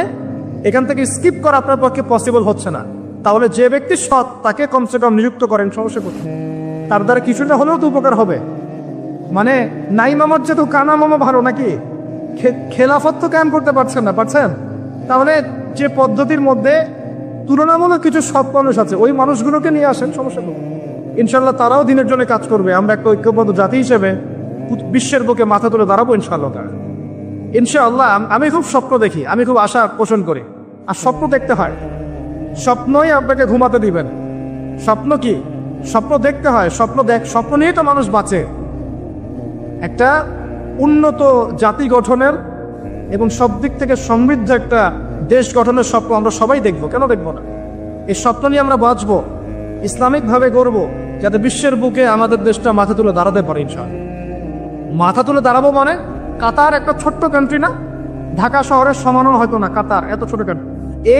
এখান থেকে স্কিপ করা আপনার পক্ষে পসিবল হচ্ছে না। তাহলে যে ব্যক্তি সৎ তাকে কমসে কম নিযুক্ত করেন, সমস্যা কোথায়? তার দ্বারা কিছুটা হলেও তো উপকার হবে। মানে নাই মামার চেয়ে তো কানা মামা ভালো নাকি? খেলাফত তো কায়েম করতে পারছেন না, পারছেন? তাহলে যে পদ্ধতির মধ্যে তুলনামূলক কিছু সৎ মানুষ আছে, ওই মানুষগুলোকে নিয়ে আসেন, সমস্যা নেই। ইনশাল্লাহ তারাও দিনের জন্য কাজ করবে। আমরা একটা ঐক্যবদ্ধ জাতি হিসেবে বিশ্বের বুকে মাথা তুলে দাঁড়াবো ইনশাআল্লাহ। ইনশাআল্লাহ আমি খুব স্বপ্ন দেখি, আমি খুব আশা পোষণ করি। আর স্বপ্ন দেখতে হয়, স্বপ্নই আপনাকে ঘুমাতে দিবেন। স্বপ্ন কি? স্বপ্ন দেখতে হয়, স্বপ্ন নিয়েই তো মানুষ বাঁচে। একটা উন্নত জাতি গঠনের এবং সব দিক থেকে সমৃদ্ধ একটা দেশ গঠনের স্বপ্ন আমরা সবাই দেখব, কেন দেখব না? এই স্বপ্ন নিয়ে আমরা বাঁচবো, ইসলামিকভাবে গড়বো, যাতে বিশ্বের বুকে আমাদের দেশটা মাথা তুলে দাঁড়াতে পারে ইনশাআল্লাহ। মাথা তুলে দাঁড়াবো মানে, কাতার একটা ছোট্ট কান্ট্রি না, ঢাকা শহরের সমানও হয়তো না কাতার, এত ছোট কান্ট্রি।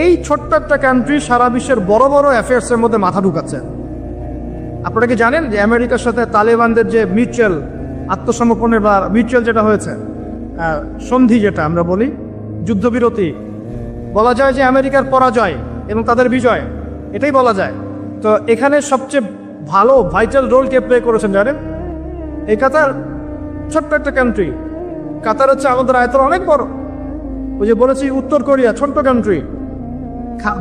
এই ছোট্ট একটা কান্ট্রি সারা বিশ্বের বড় বড় অ্যাফেয়ার্সের মধ্যে মাথা ঢুকাচ্ছে। আপনারা কি জানেন যে আমেরিকার সাথে তালেবানদের যে মিউচুয়াল আত্মসমর্পণের বা মিউচুয়াল যেটা হয়েছে সন্ধি, যেটা আমরা বলি যুদ্ধবিরতি, বলা যায় যে আমেরিকার পরাজয় এবং তাদের বিজয়, এটাই বলা যায়। তো এখানে সবচেয়ে ভালো ভাইটাল রোল কে প্লে করেছেন জানেন? এই কাতার ছোট্ট একটা কান্ট্রি। কাতার হচ্ছে আমাদের আয়তন অনেক বড়। ওই যে বলেছি উত্তর কোরিয়া ছোট্ট কান্ট্রি,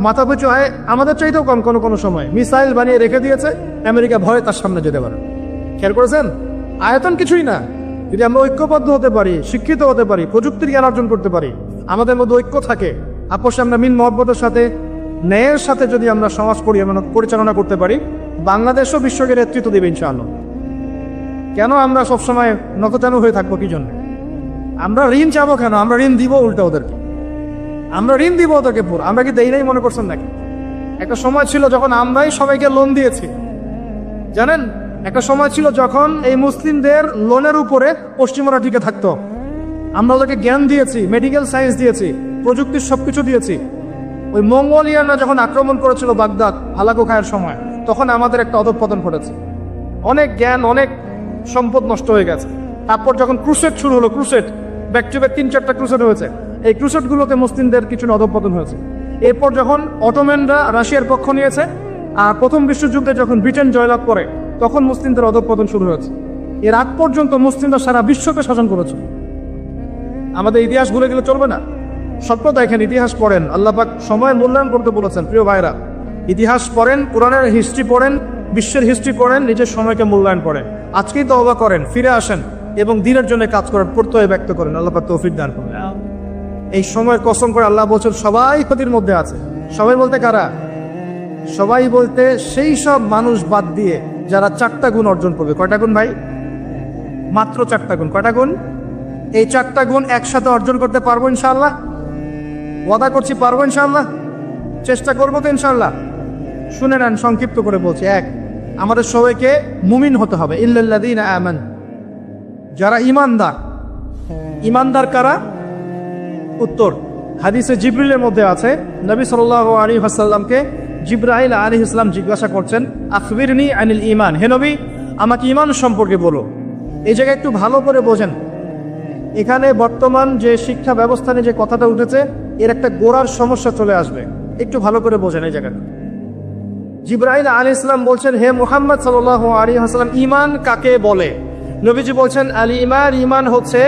মাথা পিছু আয় আমাদের চাইতেও কম, কোনো সময় মিসাইল বানিয়ে রেখে দিয়েছে, আমেরিকা ভয়ে তার সামনে যেতে পারে। খেয়াল করেছেন? আয়তন কিছুই না, যদি আমরা ঐক্যবদ্ধ হতে পারি, শিক্ষিত হতে পারি, প্রযুক্তির জ্ঞান অর্জন করতে পারি, আমাদের মধ্যে ঐক্য থাকে, আপোষে আমরা মিল মহব্বতের সাথে ন্যায়ের সাথে যদি আমরা সমাজ পরিচালনা করতে পারি, বাংলাদেশও বিশ্বকে নেতৃত্ব দেবে ইনশাআল্লাহ। কেন আমরা সবসময় নতজানু হয়ে থাকবো? কি জন্য? আমরা ঋণ চাবো কেন? আমরা ঋণ দিব উল্টা ওদেরকে, আমরা ঋণ দিব ওদেরকে পুরো। আমরা কি দেই নাই মনে করছেন নাকি? একটা সময় ছিল যখন আমরাই সবাইকে লোন দিয়েছি, জানেন? একটা সময় ছিল যখন এই মুসলিমদের লোনের উপরে পশ্চিমরা টিকে থাকতো। আমরা ওদেরকে জ্ঞান দিয়েছি, মেডিকেল সায়েন্স দিয়েছি, প্রযুক্তির সবকিছু দিয়েছি। ওই মঙ্গোলিয়ানরা যখন আক্রমণ করেছিল বাগদাদ হালাকু খায়ের সময়, তখন আমাদের একটা অধঃপতন ঘটেছে, অনেক জ্ঞান, অনেক সম্পদ নষ্ট হয়ে গেছে। তারপর যখন ক্রুসেড শুরু হলো, ক্রুসেড ব্যাক টু ব্যাক 3-4টা ক্রুসেড হয়েছে, এই ক্রুসেডগুলোতে মুসলিমদের কিছু অধঃপতন হয়েছে। এরপর যখন অটোম্যানরা রাশিয়ার পক্ষ নিয়েছে, আর প্রথম বিশ্বযুদ্ধে যখন ব্রিটেন জয়লাভ করে, তখন মুসলিমদের অধঃপতন শুরু হয়েছে। এর আগ পর্যন্ত মুসলিমরা সারা বিশ্বকে শাসন করেছে। আমাদের ইতিহাস ভুলে গেলে চলবে না। স্বপ্ন দেখেন, ইতিহাস পড়েন, আল্লাহ পাক সময়ের মূল্যায়ন করতে বলেছেন। প্রিয় ভাইরা, ইতিহাস পড়েন, কোরআনের হিস্ট্রি পড়েন, বিশ্বের হিস্ট্রি পড়েন, নিজের সময়কে মূল্যায়ন করেন। আজকেই তওবা করেন, ফিরে আসেন এবং দিনের জন্য কাজ করেন, প্রত্যয় ব্যক্ত করেন। আল্লাহ পাক তৌফিক দান করেন। এই সময়ের কসম করে আল্লাহ বলছেন সবাই ক্ষতির মধ্যে আছে। সবাই বলতে কারা? সবাই বলতে সেই সব মানুষ বাদ দিয়ে যারা 4টা গুণ অর্জন করবে। কয়টা গুণ ভাই? মাত্র 4টা গুণ। কয়টা গুণ? এই 4টা গুণ একসাথে অর্জন করতে পারবো ইনশাআল্লাহ? ওয়াদা করছি পারবো ইনশাআল্লাহ, চেষ্টা করবো তো ইনশাআল্লাহ। শুনে নেন, সংক্ষিপ্ত করে বলছি। 1, আমাদের সবাইকে মুমিন হতে হবে। ইল্লাল্লাযীনা আমানু, যারা ঈমানদার। ঈমানদার কারা? উত্তর হাদিসে জিবরিলের মধ্যে আছে, নবী সাল্লাল্লাহু আলাইহি ওয়াসাল্লামকে জিবরাইল আলাইহিস সালাম জিজ্ঞাসা করছেন, আখবিরনি আনিল ঈমান, হে নবী আমাকে ঈমান সম্পর্কে বলো। এই জায়গায় একটু ভালো করে বোঝেন, এখানে বর্তমান যে শিক্ষা ব্যবস্থা নিয়ে যে কথাটা উঠেছে, এর একটা গোড়ার সমস্যা চলে আসবে। একটু ভালো করে বোঝেন এই জায়গাটা। জিবরাইল আলাইহিস সালাম বলছেন, হে মুহাম্মদ সাল্লাল্লাহু আলাইহি ওয়াসাল্লাম, ঈমান কাকে বলে? নবীজি বলছেন, আল ঈমান, ঈমান হচ্ছে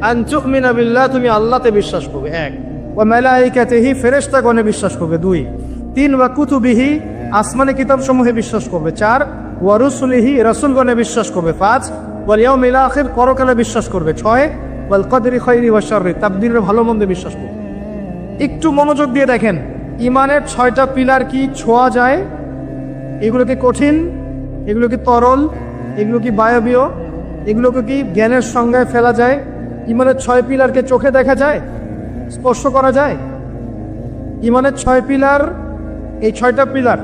আন তুমিনা বিল্লাহ, তুমি আল্লাহতে বিশ্বাস করবে। 1, ওয়া মালাইকাতিহি, ফেরেশতাগণে বিশ্বাস করবে। 2, 3, ওয়া কুতুবিহি, আসমানি কিতাবসমূহে বিশ্বাস করবে। 4, ওয়া রুসুলিহি, রাসূলগণে বিশ্বাস করবে। 5, ওয়াল ইয়াউমিল আখির, পরকালে বিশ্বাস করবে। 6, ওয়াল কদরি খাইরি ওয়া শাররি, তাকদীরের ভালো মন্দে বিশ্বাস করবে। একটু মনোযোগ দিয়ে দেখেন, ঈমানের 6টা পিলার কি ছোঁয়া যায়? এগুলো কি কঠিন? এগুলো কি তরল? এগুলো কি বায়বীয়? এগুলোকে কি জ্ঞানের সংজ্ঞায় ফেলা যায়? ঈমানের 6 পিলারকে চোখে দেখা যায়? স্পর্শ করা যায়? ঈমানের 6 পিলার, এই 6টা পিলার,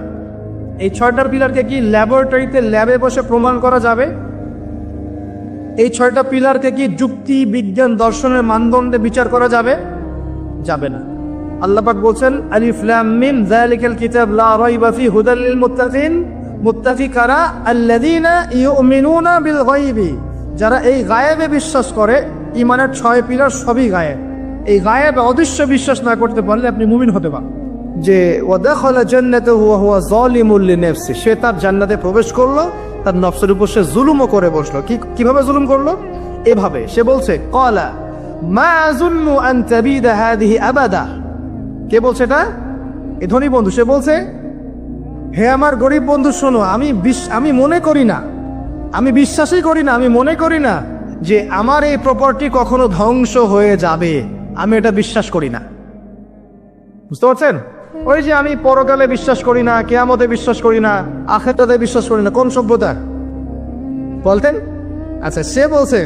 এই 6টার পিলারকে কি ল্যাবরেটরিতে ল্যাবে বসে প্রমাণ করা যাবে? এই 6টা পিলারকে কি যুক্তি, বিজ্ঞান, দর্শনের মানদণ্ডে বিচার করা যাবে? যাবে না। আল্লাহ পাক বলছেন, আলিফ লাম মিম যালিকাল কিতাব লা রাইবা ফি হুদাল লিল মুত্তাকিন। মুত্তাকি কারা? আল্লাযীনা ইউমিনুনা বিল গায়বি, যারা এই গায়েবে বিশ্বাস করে। ঈমানের 6 পিলার সবই গায়েব। এই গায়েবে অদৃশ্য বিশ্বাস না করতে পারলে আপনি মুমিন হতে পারেন। যে ওয়া দাখালা জান্নাতাহু ওয়া হুয়া যালিমুল লিনাফসি, সে তার জান্নাতে প্রবেশ করলো, তার নফসের উপর সে জুলুমও করে বসলো। কিভাবে জুলুম করলো? এভাবে সে বলছে, ক্বালা মা আযুন্নু আন তাবিদা হাযিহি আবাদা। কে বলছে এটা? এই ধনী বন্ধু। সে বলছে, হে আমার গরিব বন্ধু শোনো, আমি মনে করি না, আমি বিশ্বাসই করি না, আমি মনে করি না যে আমার এই প্রপার্টি কখনো ধ্বংস হয়ে যাবে। আমি এটা বিশ্বাস করি না। বুঝতে পারছেন? ওই যে আমি পরকালে বিশ্বাস করি না, কিয়ামতে বিশ্বাস করি না, আখিরাতে বিশ্বাস করি না, কোন সভ্যতা বলতেন? আচ্ছা, সে বলছে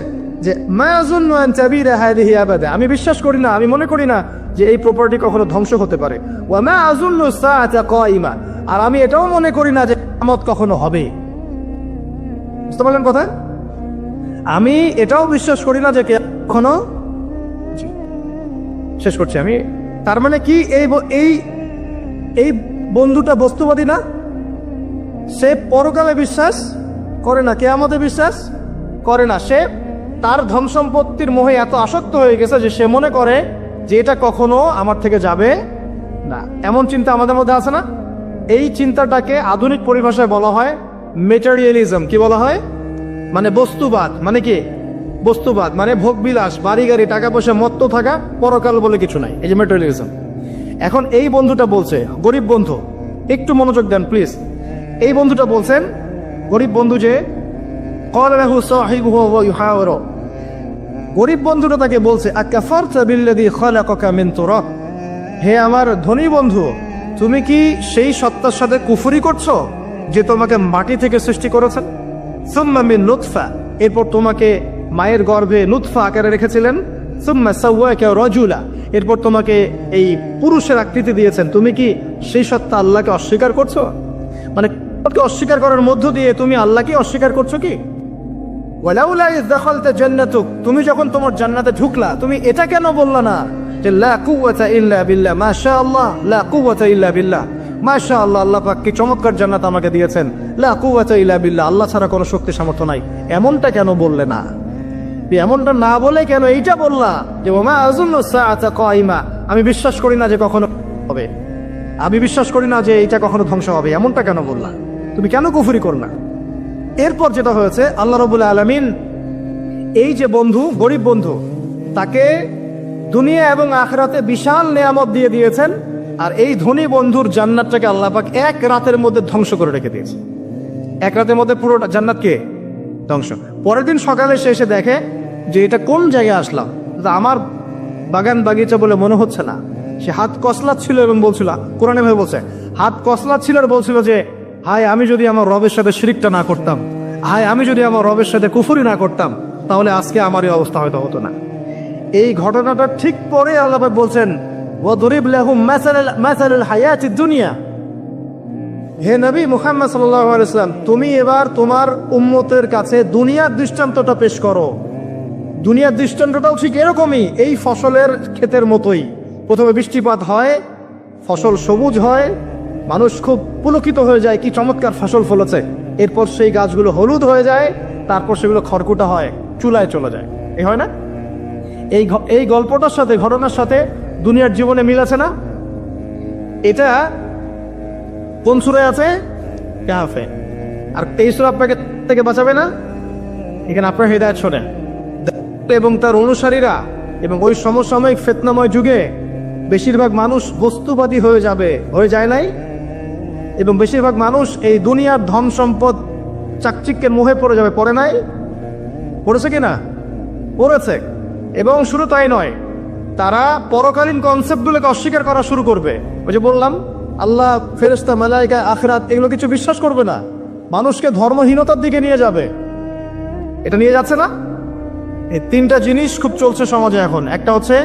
যে মা আযুন্নু আন তাবিরা হাযিহি আবাদা, আমি বিশ্বাস করি না, আমি মনে করি না যে এই প্রপার্টি কখনো ধ্বংস হতে পারে। ওয়া মা আযুন্নু সাআতা কায়িমা, আর আমি এটাও মনে করি না যে কিয়ামত কখনো হবে। বুঝতে পারলেন কথা? আমি এটাও বিশ্বাস করি না যে কখনো, শেষ করছি আমি। তার মানে কি, এই বন্ধুটা বস্তুবাদী না, সে পরকালে বিশ্বাস করে না, কিয়ামতে বিশ্বাস করে না। সে তার ধন সম্পত্তির মোহে এত আসক্ত হয়ে গেছে যে সে মনে করে যে এটা কখনো আমার থেকে যাবে না। এমন চিন্তা আমাদের মধ্যে আছে না? এই চিন্তাটাকে আধুনিক পরিভাষায় বলা হয় মেটেরিয়ালিজম। কি বলা হয়? মানে বস্তুবাদ। মানে কি বস্তুবাদ? মানে ভোগবিলাস, বাড়ি গাড়ি, টাকা পয়সা, মত্ত থাকা, পরকাল বলে কিছু নাই। এই যে মেটেরিয়ালিজম। এখন এই বন্ধুটা বলছে, গরিব বন্ধু, একটু মনোযোগ দেন প্লিজ। এই বন্ধুটা বলছেন, গরিব বন্ধু, যে গরিব বন্ধুটা তাকে বলছে, আকাফারতা বিল্লাযী খালাকাকা মিন তুরাব, হে আমার ধনী বন্ধু, তুমি কি সেই সত্তার সাথে কুফরি করছো যে তোমাকে মাটি থেকে সৃষ্টি করেছেন? সুম্মা মিন নুতফা, এরপর তোমাকে মায়ের গর্ভে নুতফা আকারে রেখেছিলেন। সুম্মা সাওয়াকা রাজুলা, এরপর তোমাকে এই পুরুষের আকৃতি দিয়েছেন। তুমি কি সেই সত্তা আল্লাহকে অস্বীকার করছো? মানে অস্বীকার করার মধ্য দিয়ে তুমি আল্লাহকে অস্বীকার করছো কি? ওয়ালাউলা ইয দাখালতা জান্নাতুক, তুমি যখন তোমার জান্নাতে ঢুকলা, তুমি এটা কেন বললা না যে লা কুওয়াতা ইল্লা বিল্লাহ, মাশাআল্লাহ, লা কুওয়াতা ইল্লা বিল্লাহ, মাশাআল্লাহ, আল্লাহ পাক কি চমৎকার জান্নাত আমাকে দিয়েছেন, লা কুওয়াতা ইল্লা বিল্লাহ, আল্লাহ ছাড়া কোনো শক্তি সামর্থ্য নাই। এমনটা কেন বললে না? এমনটা না বলে কেন এইটা বললা যে ওমা আযুন্নু সাআতা কায়িমা, আমি বিশ্বাস করি না যে কখনো হবে, আমি বিশ্বাস করি না যে এটা কখনো ধ্বংস হবে, এমনটা কেন বললা? তুমি কেন কুফরি করলা? এরপর যেটা হয়েছে, আল্লাহ রাব্বুল আলামিন এই যে বন্ধু, গরিব বন্ধু, তাকে দুনিয়া এবং আখিরাতে বিশাল নেয়ামত দিয়ে দিয়েছেন। আর এই ধনী বন্ধুর জান্নাতটাকে আল্লাহ পাক এক রাতের মধ্যে ধ্বংস করে রেখে দিয়েছে। এক রাতের মধ্যে পুরো জান্নাতকে ধ্বংস। পরের দিন সকালে সে এসে দেখে যে এটা কোন জায়গায় আসলাম, আমার বাগান বাগিচা বলে মনে হচ্ছে না। সে হাত কসলাচ্ছিল এবং বলছিল, কোরআনে ভাবে বলছে, হাত কসলাচ্ছিল আর বলছিল যে হায়, আমি যদি আমার রবের সাথে শিরকটা না করতাম, হায়, আমি যদি আমার রবের সাথে কুফরি না করতাম, তাহলে আজকে আমার এই অবস্থা হয়তো হতো না। এই ঘটনাটা ঠিক পরে আল্লাহ পাক বলছেন, ওয়াদরিব লাহুম মাসালাল হায়াতিদ দুনিয়া, হে নবী মুহাম্মদ সাল্লাল্লাহু আলাইহি ওয়াসাল্লাম, তুমি এবার তোমার উম্মতের কাছে দুনিয়ার দৃষ্টান্তটা পেশ করো। দুনিয়ার দৃষ্টান্তটাও ঠিক এরকমই, এই ফসলের ক্ষেতের মতোই। প্রথমে বৃষ্টিপাত হয়, ফসল সবুজ হয়, মানুষ খুব পুলকিত হয়ে যায়, কি চমৎকার ফসল ফলেছে। এরপর সেই গাছগুলো হলুদ হয়ে যায়, তারপর সেগুলো খড়কুটা হয়, চুলায় চলে যায়। এই হয় না? এই গল্পটার সাথে, ঘটনার সাথে দুনিয়ার জীবনে মিল আছে না? এটা কোন সূরায় আছে? কাহফে। আর এই সূরা আপনাকে থেকে বাঁচাবে না? এখানে আপনার হিদায়াত শোনেন। এবং তার অনুসারীরা এবং ওই সমসাময়িক ফিতনাময় যুগে বেশিরভাগ মানুষ বস্তুবাদী হয়ে যাবে, হয়ে যায় নাই? এবং বেশিরভাগ মানুষ এই দুনিয়ার ধন সম্পদ চাকচিক্যের মোহে পড়ে যাবে। পড়ে নাই? পড়েছে কিনা? পড়েছে। এবং শুধু তাই নয়, তারা পরকালীন কনসেপ্টগুলোকে অস্বীকার করা শুরু করবে। ওই যে বললাম, আল্লাহ, ফেরেশতা, মালায়েকা, আখিরাত, এগুলো কিছু বিশ্বাস করবে না। মানুষকে ধর্মহীনতার দিকে নিয়ে যাবে। এটা নিয়ে যাচ্ছে না? এই তিনটা জিনিস খুব চলছে সমাজে এখন। একটা হচ্ছে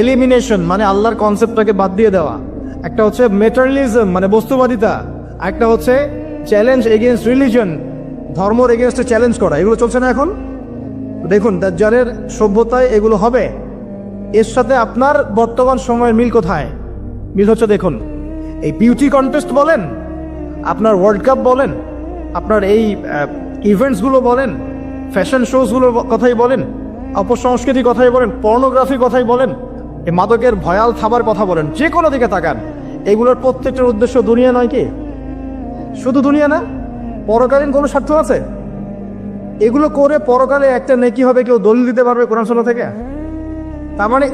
এলিমিনেশন, মানে আল্লাহর কনসেপ্টটাকে বাদ দিয়ে দেওয়া। একটা হচ্ছে মেটেরিয়ালিজম, মানে বস্তুবাদিতা। একটা হচ্ছে চ্যালেঞ্জ এগেনস্ট রিলিজন, ধর্মর এগেনস্টে চ্যালেঞ্জ করা। এগুলো চলছে না এখন? দেখুন, দাজ্জালের সভ্যতায় এগুলো হবে। এর সাথে আপনার বর্তমান সময়ের মিল কোথায়? মিল হচ্ছে, দেখুন, এই বিউটি কন্টেস্ট বলেন, আপনার ওয়ার্ল্ড কাপ বলেন, আপনার এই ইভেন্টসগুলো বলেন, ফ্যাশন শোজগুলোর কথাই বলেন, অপসংস্কৃতির কথাই বলেন, পর্নোগ্রাফির কথাই বলেন, এই মাদকের ভয়াল থাবার কথা বলেন, যে কোনো দিকে তাকান, এগুলোর প্রত্যেকটার উদ্দেশ্য দুনিয়া নয় কি? শুধু দুনিয়া না, পরকালীন কোনো স্বার্থ আছে? এগুলো করে পরকালে একটা নেকি হবে, কেউ দলিল দিতে পারবে কোরআন সুন্নাহ থেকে? তার মানে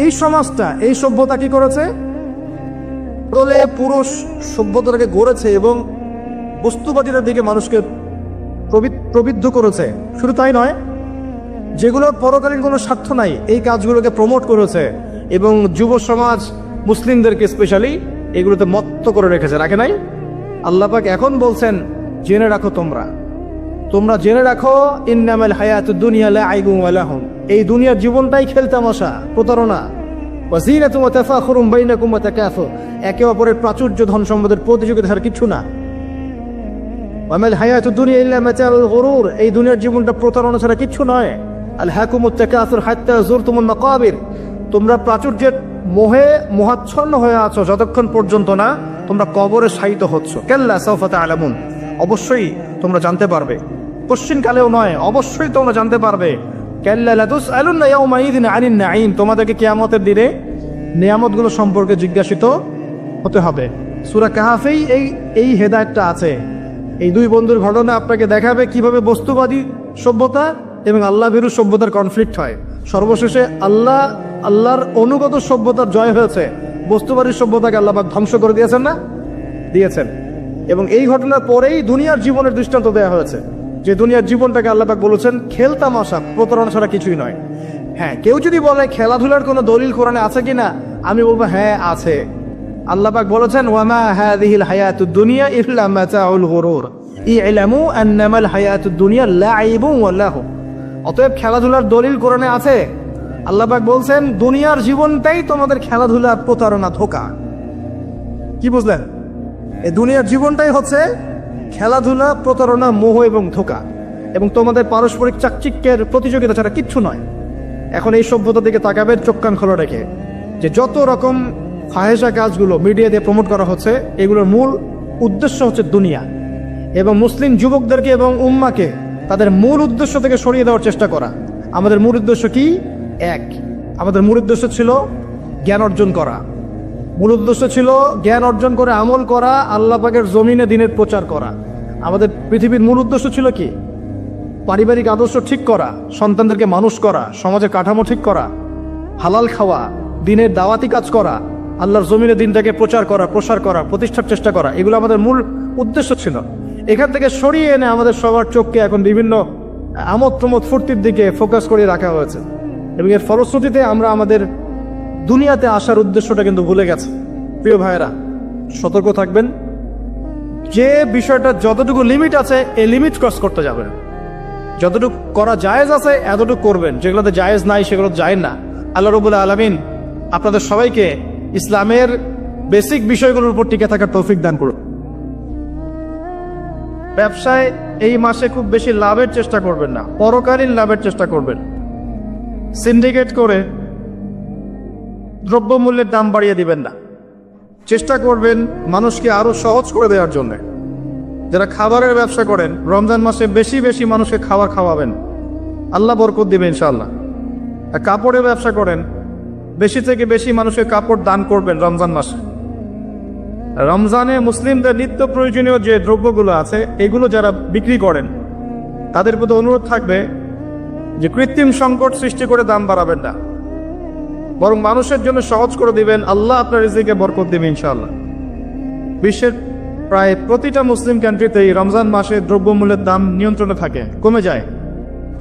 এই সমাজটা, এই সভ্যতা কি করেছে? দলে পুরো সভ্যতাটাকে গড়েছে এবং বস্তুবাদীদের দিকে মানুষকে প্রবৃদ্ধ করেছে। শুধু তাই নয়, যেগুলোর পরকালীন কোনো স্বার্থ নাই, এই কাজগুলোকে প্রমোট করেছে এবং যুব সমাজ, মুসলিমদেরকে স্পেশালি এগুলোতে মত্ত করে রেখেছে, রাখে নাই? আল্লাহ পাক এখন বলছেন জেনে রাখো, তোমরা জেনে রাখো, ইন্নামাল হায়াতুদ দুনিয়া লাইবুন ওয়া লাহুম, এই দুনিয়ার জীবনটাই খেলতামাশা, প্রতারণা। ওয়া যিনাতুন ওয়া তাফাখুরুন বাইনাকুম ওয়া তাকাসুর, একে অপরের প্রাচুর্য, ধন সম্পদের প্রতিযোগিতা ছাড়া কিছু না। ওয়া মাল হায়াতুদ দুনিয়া ইল্লা মাতাউল গুরুর, এই দুনিয়ার জীবনটা প্রতারণা ছাড়া কিছু নয়। আলহাকুমুত তাকাসুর হাত্তা যুরতুমুল মাকাবির, তোমরা প্রাচুর্যের মোহে মোহাচ্ছন্ন হয়ে আছো যতক্ষণ পর্যন্ত না তোমরা কবরে শায়িত হচ্ছ। কাল্লা সাওফা তা'লামুন, অবশ্যই তোমরা জানতে পারবে, কোশ্চিন কালেও নয়, অবশ্যই তোমরা জানতে পারবে। কাল্লা লাতুসআলুন্না ইয়াওমাইযিন আনিন নাঈম, তোমাদেরকে কিয়ামতের দিনে নিয়ামতগুলো সম্পর্কে জিজ্ঞাসিত হতে হবে। সূরা কাহফেই এই হেদায়েতটা আছে। এই দুই বন্ধুর ঘটনা আপনাকে দেখাবে কিভাবে বস্তুবাদী সভ্যতা এবং আল্লাহ ভীরু সভ্যতার কনফ্লিক্ট হয়। সর্বশেষে আল্লাহর অনুগত সভ্যতার জয় হয়েছে, বস্তুবাদী সভ্যতাকে আল্লাহ পাক ধ্বংস করে দিয়েছেন না? দিয়েছেন। এবং এই ঘটনার পরেই দুনিয়ার জীবনের দৃষ্টান্ত দেওয়া হয়েছে, যে দুনিয়ার জীবনটাকে আল্লাহ পাক বলেছেন খেলতামাশা, প্রতারণা ছাড়া কিছুই নয়। হ্যাঁ, কেউ যদি বলে খেলাধুলার কোনো দলিল কোরআনে আছে কিনা, আমি বলবো হ্যাঁ আছে। আল্লাহ পাক বলেছেন ওয়ামা হাযিহিল হায়াতুদ দুনিয়া ইল্লা মাতাউল গুরুর ই'লামু আন্নামাল হায়াতুদ দুনিয়া লাইবুন ওয়া লাহু। অতএব খেলাধুলার দলিল কোরআনে আছে। আল্লাহ পাক বলছেন দুনিয়ার জীবনটাই তোমাদের খেলাধুলা, প্রতারণা, ধোঁকা। কি বুঝলেন? এই দুনিয়ার জীবনটাই হচ্ছে খেলাধুলা, প্রতারণা, মোহ এবং ধোঁকা, এবং তোমাদের পারস্পরিক চাকচিক্যের প্রতিযোগিতা ছাড়া কিচ্ছু নয়। এখন এই সভ্যতার দিকে তাকাবে চোখ কান খোলা রেখে, যে যত রকম ফাহেসা কাজগুলো মিডিয়া দিয়ে প্রমোট করা হচ্ছে, এগুলোর মূল উদ্দেশ্য হচ্ছে দুনিয়া, এবং মুসলিম যুবকদেরকে এবং উম্মাকে তাদের মূল উদ্দেশ্য থেকে সরিয়ে দেওয়ার চেষ্টা করা। আমাদের মূল উদ্দেশ্য কি? এক, আমাদের মূল উদ্দেশ্য ছিল জ্ঞান অর্জন করা। মূল উদ্দেশ্য ছিল জ্ঞান অর্জন করে আমল করা, আল্লাহ পাকের জমিনে দ্বীনের প্রচার করা। আমাদের পৃথিবীর মূল উদ্দেশ্য ছিল কি? পারিবারিক আদর্শ ঠিক করা, সন্তানদেরকে মানুষ করা, সমাজের কাঠামো ঠিক করা, হালাল খাওয়া, দ্বীনের দাওয়াতি কাজ করা, আল্লাহর জমিনে দ্বীনটাকে প্রচার করা, প্রসার করা, প্রতিষ্ঠার চেষ্টা করা। এগুলো আমাদের মূল উদ্দেশ্য ছিল। এখান থেকে সরিয়ে এনে আমাদের সবার চোখকে এখন বিভিন্ন আমোদ প্রমোদ ফুর্তির দিকে ফোকাস করে রাখা হয়েছে, এবং এর ফলশ্রুতিতে আমরা আমাদের দুনিয়াতে আসার উদ্দেশ্যটা কিন্তু ভুলে গেছে। প্রিয় ভাইয়েরা, সতর্ক থাকবেন, যে বিষয়টা যতটুকু লিমিট আছে এই লিমিট ক্রস করতে যাবেন। যতটুকু করা জায়েজ আছে এতটুকু করবেন, যেগুলোতে জায়েজ নাই সেগুলো জায়েজ না। আল্লাহ রাব্বুল আলামিন আপনাদের সবাইকে ইসলামের বেসিক বিষয়গুলোর উপর টিকে থাকার তৌফিক দান করুন। ব্যবসায় এই মাসে খুব বেশি লাভের চেষ্টা করবেন না, পরকালীন লাভের চেষ্টা করবেন। সিন্ডিকেট করে দ্রব্যমূল্যের দাম বাড়িয়ে দিবেন না, চেষ্টা করবেন মানুষকে আরো সহজ করে দেওয়ার জন্য। যারা খাবারের ব্যবসা করেন, রমজান মাসে বেশি বেশি মানুষকে খাবার খাওয়াবেন, আল্লাহ বরকত দিবে ইনশাআল্লাহ। আর কাপড়ের ব্যবসা করেন, বেশি থেকে বেশি মানুষকে কাপড় দান করবেন রমজান মাসে। রমজানে মুসলিমদের নিত্য প্রয়োজনীয় যে দ্রব্যগুলো আছে এগুলো যারা বিক্রি করেন, তাদের প্রতি অনুরোধ থাকবে যে কৃত্রিম সংকট সৃষ্টি করে দাম বাড়াবেন না, বরং মানুষের জন্য সহজ করে দিবেন। আল্লাহ আপনার রিজিকে বরকত দিবে ইনশাআল্লাহ। বিশ্বের প্রায় প্রতিটা মুসলিম কান্ট্রিতেই রমজান মাসে দ্রব্যমূল্যের দাম নিয়ন্ত্রণে থাকে, কমে যায়,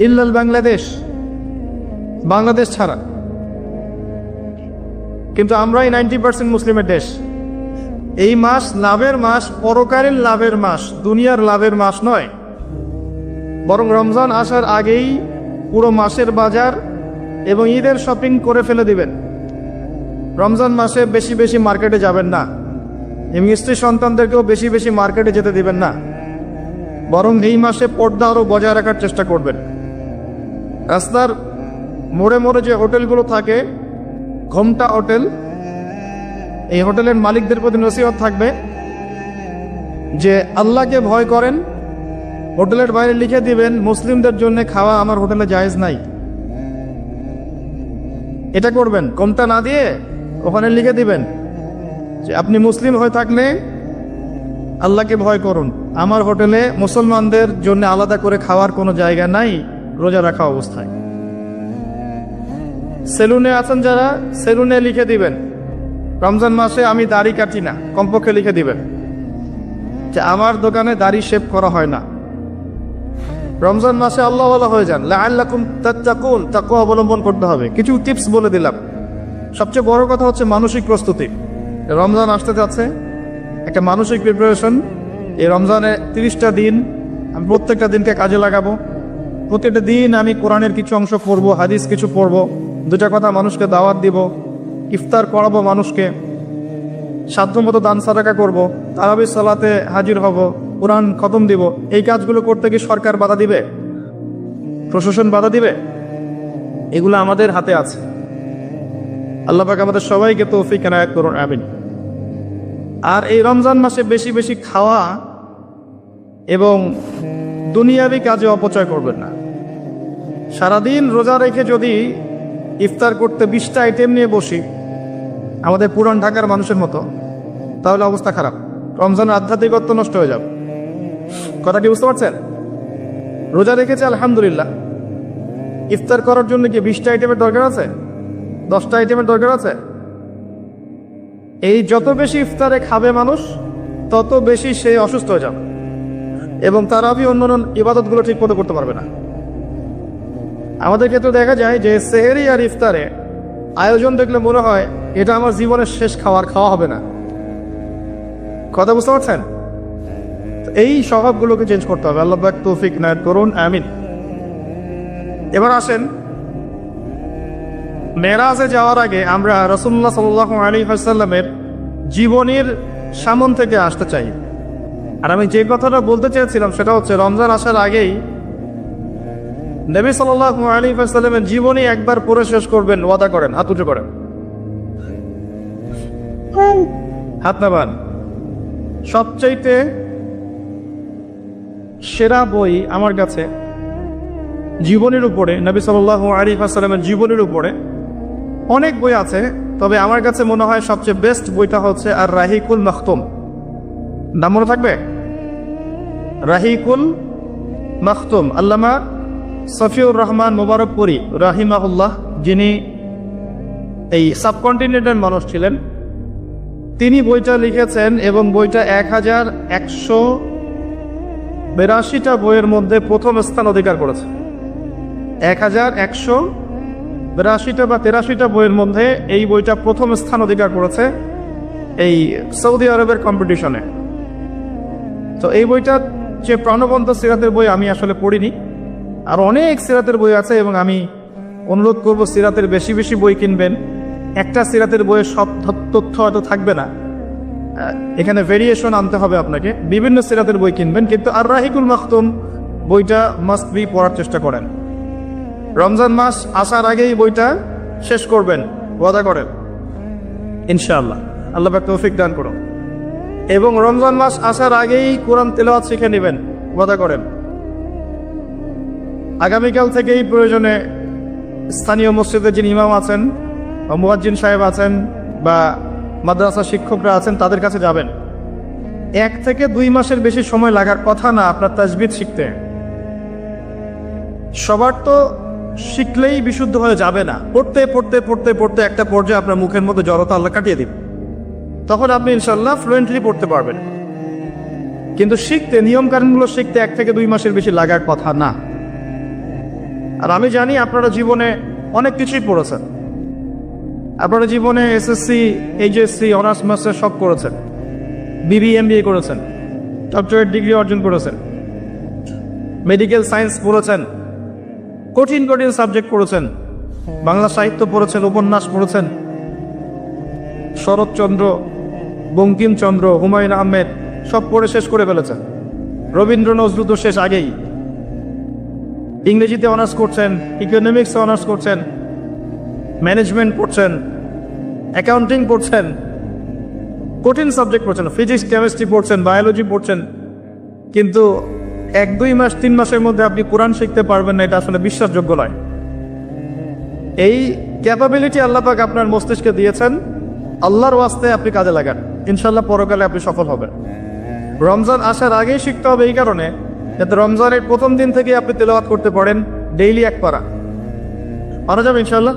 ইল্লাল বাংলাদেশ ছাড়া। কিন্তু আমরাই 90% মুসলিমের দেশ। এই মাস লাভের মাস, পরকালীন লাভের মাস, দুনিয়ার লাভের মাস নয়। বরং রমজান আসার আগেই পুরো মাসের বাজার এবং ঈদের শপিং করে ফেলে দিবেন। রমজান মাসে বেশি বেশি মার্কেটে যাবেন না, এবং স্ত্রী সন্তানদেরকেও বেশি বেশি মার্কেটে যেতে দিবেন না, বরং এই মাসে পর্দা আরও বজায় রাখার চেষ্টা করবেন। রাস্তার মোড়ে মোড়ে যে হোটেলগুলো থাকে, ঘোমটা হোটেল, এই হোটেলের মালিকদের প্রতি নসিহত থাকবে যে আল্লাহকে ভয় করেন। হোটেলের বাইরে লিখে দিবেন মুসলিমদের জন্য খাওয়া আমার হোটেলে জায়েজ নাই। এটা করবেন, কমতা না দিয়ে ওখানে লিখে দিবেন যে আপনি মুসলিম হয়ে থাকলে আল্লাহকে ভয় করুন, আমার হোটেলে মুসলমানদের জন্য আলাদা করে খাওয়ার কোনো জায়গা নাই রোজা রাখা অবস্থায়। সেলুনে আছেন যারা, সেলুনে লিখে দিবেন রমজান মাসে আমি দাড়ি কাটি না, কমপক্ষে লিখে দিবেন যে আমার দোকানে দাড়ি শেভ করা হয় না। রমজান মাসে আল্লাহওয়ালা হয়ে যান, লাআল্লাকুম তাত্তাকুন, তাকওয়া অবলম্বন করতে হবে। কিছু টিপস বলে দিলাম। সবচেয়ে বড় কথা হচ্ছে মানসিক প্রস্তুতি। রমজান আসতে যাচ্ছে, একটা মানসিক প্রিপারেশন। এই রমজানে 30টা দিন আমি প্রত্যেকটা দিনকে কাজে লাগাবো। প্রত্যেকটা দিন আমি কোরআনের কিছু অংশ পড়বো, হাদিস কিছু পড়বো, দুটা কথা মানুষকে দাওয়াত দিব, ইফতার করাবো মানুষকে, সাধ্যমতো দান সাদাকা করবো, তারাবির সালাতে হাজির হব, কোরআন খতম দিব। এই কাজগুলো করতে কি সরকার বাধা দিবে? প্রশাসন বাধা দিবে? এগুলো আমাদের হাতে আছে। আল্লাহ পাক আমাদের সবাইকে তৌফিক এনায়েত করুন, আমিন। আর এই রমজান মাসে বেশি বেশি খাওয়া এবং দুনিয়াবি কাজে অপচয় করবেন না। সারাদিন রোজা রেখে যদি ইফতার করতে 20টা আইটেম নিয়ে বসি আমাদের পুরান ঢাকার মানুষের মতো, তাহলে অবস্থা খারাপ। রমজানের আধ্যাত্মিকত্ব নষ্ট হয়ে যাবে। কথা কি বুঝতে পারছেন? রোজা রেখেছে আলহামদুলিল্লাহ, ইফতার করার জন্য কি 20টা আইটেমের দরকার আছে? 10টা আইটেমের দরকার আছে? এই যত বেশি ইফতারে খাবে মানুষ, তত বেশি সে অসুস্থ হয়ে যাবে এবং তারাবি অন্যান্য ইবাদতগুলো ঠিক মতো করতে পারবে না। আমাদের ক্ষেত্রে দেখা যায় যে সেহরি আর ইফতারে আয়োজন দেখলে মনে হয় এটা আমার জীবনের শেষ খাওয়া হবে না। কথা বুঝতে পারছেন? এই স্বভাবগুলোকে চেঞ্জ করতে হবে। আল্লাহ পাক তৌফিক এনায়েত করুন, আমিন। এবার আসেন, মেরাজে যাওয়ার আগে আমরা রাসূলুল্লাহ সাল্লাল্লাহু আলাইহি ওয়াসাল্লামের জীবনীর সামন থেকে আসতে চাই। আর আমি যে কথাটা বলতে চেয়েছিলাম সেটা হচ্ছে, রমজান আসার আগেই নবী সাল্লাল্লাহু আলাইহি ওয়াসাল্লামের জীবনী একবার পড়ে শেষ করবেন, ওয়াদা করেন। হাত উঁচু করেন, হাত নামান। সবচাইতে সেরা বই আমার কাছে জীবনের উপরে, নবী সাল্লাল্লাহু আলাইহি ওয়াসাল্লামের জীবনের উপরে অনেক বই আছে, তবে আমার কাছে মনে হয় সবচেয়ে বেস্ট বইটা হচ্ছে আর রাহিকুল মাখতুম। নাম মনে থাকবে? রাহিকুল মাখতুম, আল্লামা সফিউর রহমান মুবারকপুরি রাহিমাহুল্লাহ, যিনি এই সাবকন্টিনেন্টের মানুষ ছিলেন, তিনি বইটা লিখেছেন এবং বইটা 1182টা বইয়ের মধ্যে প্রথম স্থান অধিকার করেছে। 1182টা বা 83টা বইয়ের মধ্যে এই বইটা প্রথম স্থান অধিকার করেছে এই সৌদি আরবের কম্পিটিশনে। তো এই বইটা যে প্রাণবন্ত সিরাতের বই আমি আসলে পড়িনি, আর অনেক সিরাতের বই আছে এবং আমি অনুরোধ করব সিরাতের বেশি বেশি বই কিনবেন। একটা সিরাতের বইয়ে সব তথ্য হয়তো থাকবে না, এখানে ভেরিয়েশন আনতে হবে আপনাকে। বিভিন্ন সিরাতের বই কিনবেন, কিন্তু আর রাহিকুল মাখতুম বইটা মাস্ট বি পড়ার চেষ্টা করেন। রমজান মাস আসার আগেই বইটা শেষ করবেন, ওয়াদা করেন ইনশাআল্লাহ। আল্লাহ পাক তৌফিক দান করুন। এবং রমজান মাস আসার আগেই কোরআন তেলাওয়াত শিখে নেবেন, ওয়াদা করেন। আগামীকাল থেকেই প্রয়োজনে স্থানীয় মসজিদে যিনি ইমাম আছেন বা মুয়াজ্জিন সাহেব আছেন বা মাদ্রাসা শিক্ষকরা আছেন, তাদের কাছে যাবেন। 1 থেকে 2 মাসের বেশি সময় লাগার কথা না আপনার তাজবিদ শিখতে। সবার তো শিখলেই বিশুদ্ধ হয়ে যাবে না। পড়তে পড়তে পড়তে পড়তে একটা পর্যায়ে আপনার মুখের মধ্যে জড়তা আল্লাহ কাটিয়ে দিবে, তখন আপনি ইনশাল্লাহ ফ্লুয়েন্টলি পড়তে পারবেন। কিন্তু শিখতে, নিয়মকানুনগুলো শিখতে 1 থেকে 2 মাসের বেশি লাগার কথা না। আর আমি জানি আপনারা জীবনে অনেক কিছুই পড়েছেন। আপনারা জীবনে এসএসসি, এইচএসসি, অনার্স মাস্টার সব করেছেন, বিবি এমবিএ করেছেন, ডক্টরেট ডিগ্রি অর্জন করেছেন, মেডিকেল সায়েন্স পড়েছেন, কঠিন কঠিন সাবজেক্ট পড়েছেন, বাংলা সাহিত্য পড়েছেন, উপন্যাস পড়েছেন, শরৎচন্দ্র, বঙ্কিমচন্দ্র, হুমায়ুন আহমেদ সব পড়ে শেষ করে ফেলেছেন। রবীন্দ্র নজরুল তো শেষ আগেই। ইংরেজিতে অনার্স করছেন, ইকোনমিক্সে অনার্স করছেন, ম্যানেজমেন্ট পড়ছেন, অ্যাকাউন্টিং পড়ছেন, কঠিন সাবজেক্ট পড়ছেন, ফিজিক্স, কেমিস্ট্রি পড়ছেন, বায়োলজি পড়ছেন, কিন্তু 1-2 মাস 3 মাসের মধ্যে আপনি কোরআন শিখতে পারবেন না, এটা আসলে বিশ্বাসযোগ্য নয়। এই ক্যাপাবিলিটি আল্লাহ পাক আপনার মস্তিষ্কে দিয়েছেন, আল্লাহর ওয়াস্তে আপনি কাজে লাগান, ইনশাল্লাহ পরকালে আপনি সফল হবেন। রমজান আসার আগেই শিখতে হবে, এই কারণে যাতে রমজানের প্রথম দিন থেকে আপনি তেলাওয়াত করতে পারেন, ডেইলি 1 পারা পারা যাবে ইনশাল্লাহ।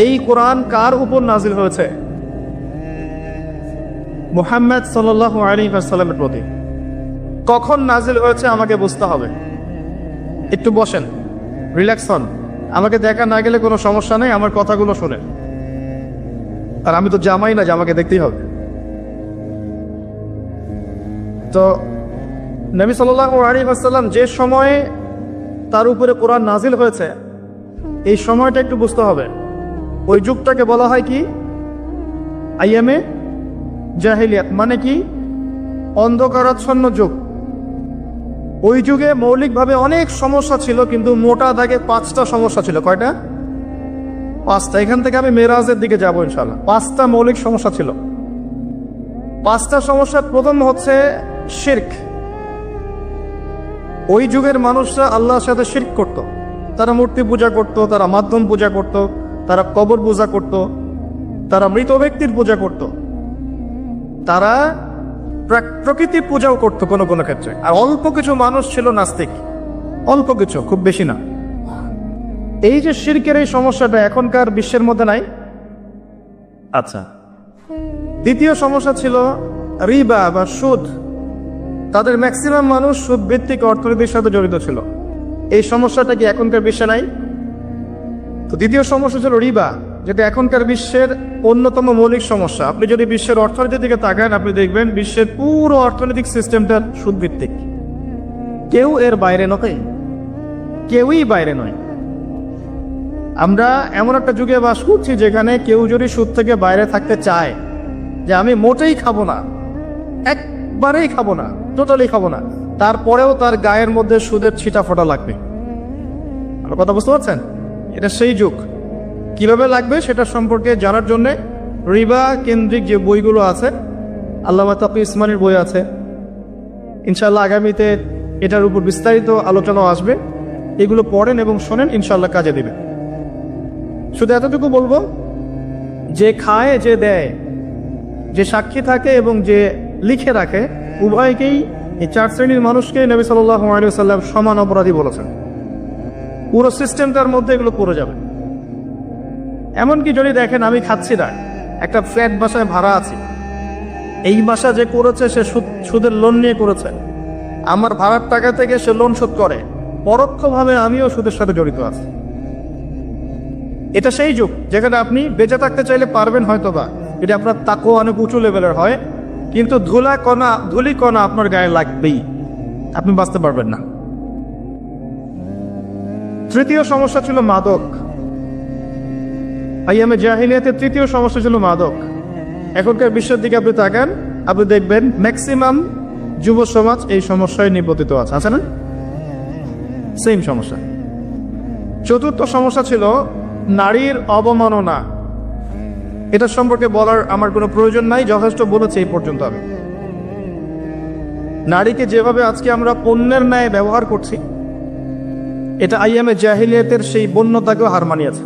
এই কোরআন কার উপর নাজিল হয়েছে? মুহাম্মদ সাল্লাল্লাহু আলাইহি ওয়াসাল্লামের প্রতি। কখন নাজিল হয়েছে আমাকে বুঝতে হবে। একটু বসেন, রিল্যাক্স হন, আমাকে দেখা না গেলে কোনো সমস্যা নেই, আমার কথাগুলো শোনেন। আর আমি তো জামাই না যে আমাকে দেখতেই হবে। তো নবী সাল্লাল্লাহু আলাইহি ওয়াসাল্লাম যে সময়ে তার উপরে কোরআন নাজিল হয়েছে, এই সময়টা একটু বুঝতে হবে। ওই যুগটাকে বলা হয় কি? আইয়ামে জাহিলিয়াত, মানে কি? অন্ধকারাচ্ছন্ন যুগ। ওই যুগে মৌলিকভাবে অনেক সমস্যা ছিল, কিন্তু মোটা দাগে 5টা সমস্যা ছিল। কয়টা? 5টা। এখান থেকে আমি মেরাজের দিকে যাবো ইনশাআল্লাহ। 5টা মৌলিক সমস্যা ছিল। 5টা সমস্যার প্রথম হচ্ছে শিরক। ওই যুগের মানুষরা আল্লাহর সাথে শিরক করত। তারা মূর্তি পূজা করত, তারা মাধ্যম পূজা করত, তারা কবর পূজা করত, তারা মৃত ব্যক্তির পূজা করত, তারা প্রকৃতির পূজাও করতো কোনো কোনো ক্ষেত্রে। আর অল্প কিছু মানুষ ছিল নাস্তিক, অল্প কিছু, খুব বেশি না। এই যে শিরকের এই সমস্যাটা এখনকার বিশ্বের মধ্যে নাই। আচ্ছা, দ্বিতীয় সমস্যা ছিল রিবা বা সুদ। তাদের ম্যাক্সিমাম মানুষ সুদ ভিত্তিক অর্থনীতির সাথে জড়িত ছিল। এই সমস্যাটা কি এখনকার বিশ্বে নাই? তো দ্বিতীয় সমস্যা ছিল রিবা, যেটা এখনকার বিশ্বের অন্যতম মৌলিক সমস্যা। আপনি যদি বিশ্বের অর্থনীতির দিকে তাকান, আপনি দেখবেন বিশ্বের পুরো অর্থনৈতিক সিস্টেমটা সুদ ভিত্তিক। কেউ এর বাইরে নয়, কেউই বাইরে নয়। আমরা এমন একটা যুগে বাস করছি যেখানে কেউ যদি সুদ থেকে বাইরে থাকতে চায়, যে আমি মোটেই খাবো না, একবারেই খাবো না, টোটালি খাবো না, তারপরেও তার গায়ের মধ্যে সুদের ছিটা ফোটা লাগবে। আমার কথা বুঝতে পারছেন? এটা সেই যুগ। কিভাবে লাগবে সেটা সম্পর্কে জানার জন্য রিবা কেন্দ্রিক যে বইগুলো আছে, আল্লামা তাকি ইসমানির বই আছে, ইনশাআল্লাহ আগামীতে এটার উপর বিস্তারিত আলোচনা আসবে। এগুলো পড়েন এবং শোনেন, ইনশাআল্লাহ কাজে দিবে। শুধু এতটুকু বলবো, যে খায়, যে দেয়, যে সাক্ষী থাকে এবং যে লিখে রাখে, উভয়কেই, এই 4 শ্রেণীর মানুষকে নবী সাল্লাল্লাহু আলাইহি ওয়াসাল্লাম সমান অপরাধী বলেছেন। পুরো সিস্টেমটার মধ্যে এগুলো পড়ে যাবে। এমনকি যদি দেখেন আমি খাচ্ছি না, একটা ফ্ল্যাট বাসায় ভাড়া আছি, এই বাসা যে করেছে সে সুদের লোন নিয়ে করেছে, আমার ভাড়ার টাকা থেকে সে লোন শোধ করে, পরোক্ষভাবে আমিও সুদের সাথে জড়িত আছি। এটা সেই যুগ যেখানে আপনি বেঁচে থাকতে চাইলে পারবেন হয়তোবা, এটা আপনার তাকওয়া অনেক উঁচু লেভেলের হয়, কিন্তু ধুলি কণা আপনার গায়ে লাগবেই, আপনি বাঁচতে পারবেন না। তৃতীয় সমস্যা ছিল মাদক। আইয়ামে জাহিলিয়াতের তৃতীয় সমস্যা ছিল মাদক। এখনকার বিশ্বের দিকে আপনি তাকান, আপনি দেখবেন ম্যাক্সিমাম যুব সমাজ এই সমস্যায় নিপতিত আছে না? সেম সমস্যা। চতুর্থ সমস্যা ছিল নারীর অবমাননা। এটা সম্পর্কে বলার আমার কোনো প্রয়োজন নাই, যথেষ্ট বলেছে এই পর্যন্ত আমি। নারীকে যেভাবে আজকে আমরা পণ্যের ন্যায় ব্যবহার করছি, এটা আইয়ামে জাহিলিয়াতের সেই বন্যতাকেও হার মানিয়েছে।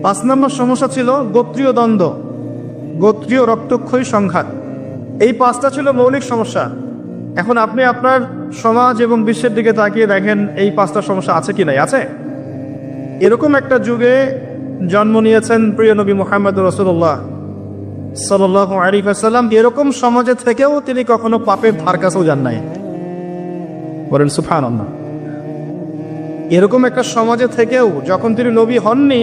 5 নম্বর সমস্যা ছিল গোত্রীয় দ্বন্দ্ব, গোত্রীয় রক্তক্ষয়ী সংঘাত। এই 5টা ছিল মৌলিক সমস্যা। এখন আপনি আপনার সমাজ এবং বিশ্বের দিকে তাকিয়ে দেখেন এই 5টা সমস্যা আছে কি নাই? আছে। এরকম একটা যুগে জন্ম নিয়েছেন প্রিয় নবী মুহাম্মদ রাসূলুল্লাহ সাল্লাল্লাহু আলাইহি ওয়াসাল্লাম। এরকম সমাজে থেকেও তিনি কখনো পাপের ধার কাছেও যান নাই। বলেন সুবহানাল্লাহ। এরকম একটা সমাজে থেকেও যখন তিনি নবী হননি,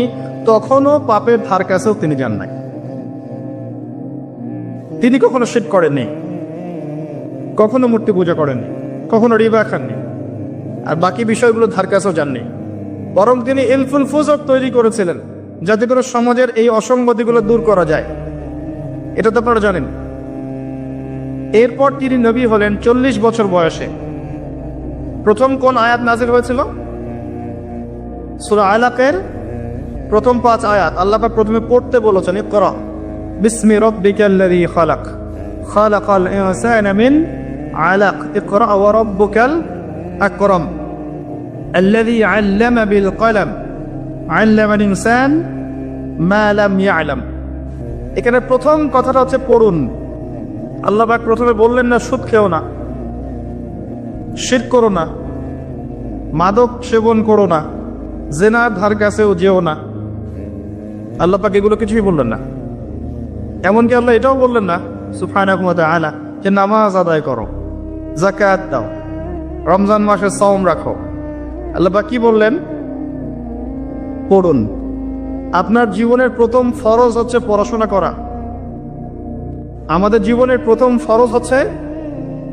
তখনও পাপের ধার কাছেও তিনি যান নাই। তিনি কখনো শিরক করেননি, কখনো মূর্তি পূজা করেননি, কখনো রিবা খাননি, আর বাকি বিষয়গুলো ধার কাছেও যাননি। বরং তিনি ইলফুল ফুজক তৈরি করেছিলেন, যাতে করে সমাজের এই অসঙ্গতিগুলো দূর করা যায়। এটা তো আপনারা জানেন। এরপর তিনি নবী হলেন 40 বছর বয়সে। প্রথম কোন আয়াত নাজিল হয়েছিল? সূরা আলাকের প্রথম 5 আয়াত আল্লাহ পাক প্রথমে পড়তে বলেছেন, ইকরা বিসমি রাব্বিকাল্লাযী খালাক খালাকাল ইনসানা মিন আলাক ইকরা ওয়া রাব্বুকাল আকরাম আল্লাযী আল্লামা বিল কলম আল্লামাল ইনসান মা লাম ইয়ালাম। এখানে প্রথম কথাটা হচ্ছে পড়ুন। আল্লাহ পাক প্রথমে বললেন না সুদ খেও না, শিরক করো না, মাদক সেবন করো না, জেনার ধার কাছেও যেও না। আল্লাহ পাক এগুলো কিছুই বললেন না। এমনকি আল্লাহ এটাও বললেন না সুবহানাহু ওয়া তাআলা যে নামাজ আদায় করো, যাকাত দাও, রমজান মাসে সাওম রাখো। আল্লাহ পাক কি বললেন? পড়ুন। আপনার জীবনের প্রথম ফরজ হচ্ছে পড়াশোনা করা। আমাদের জীবনের প্রথম ফরজ হচ্ছে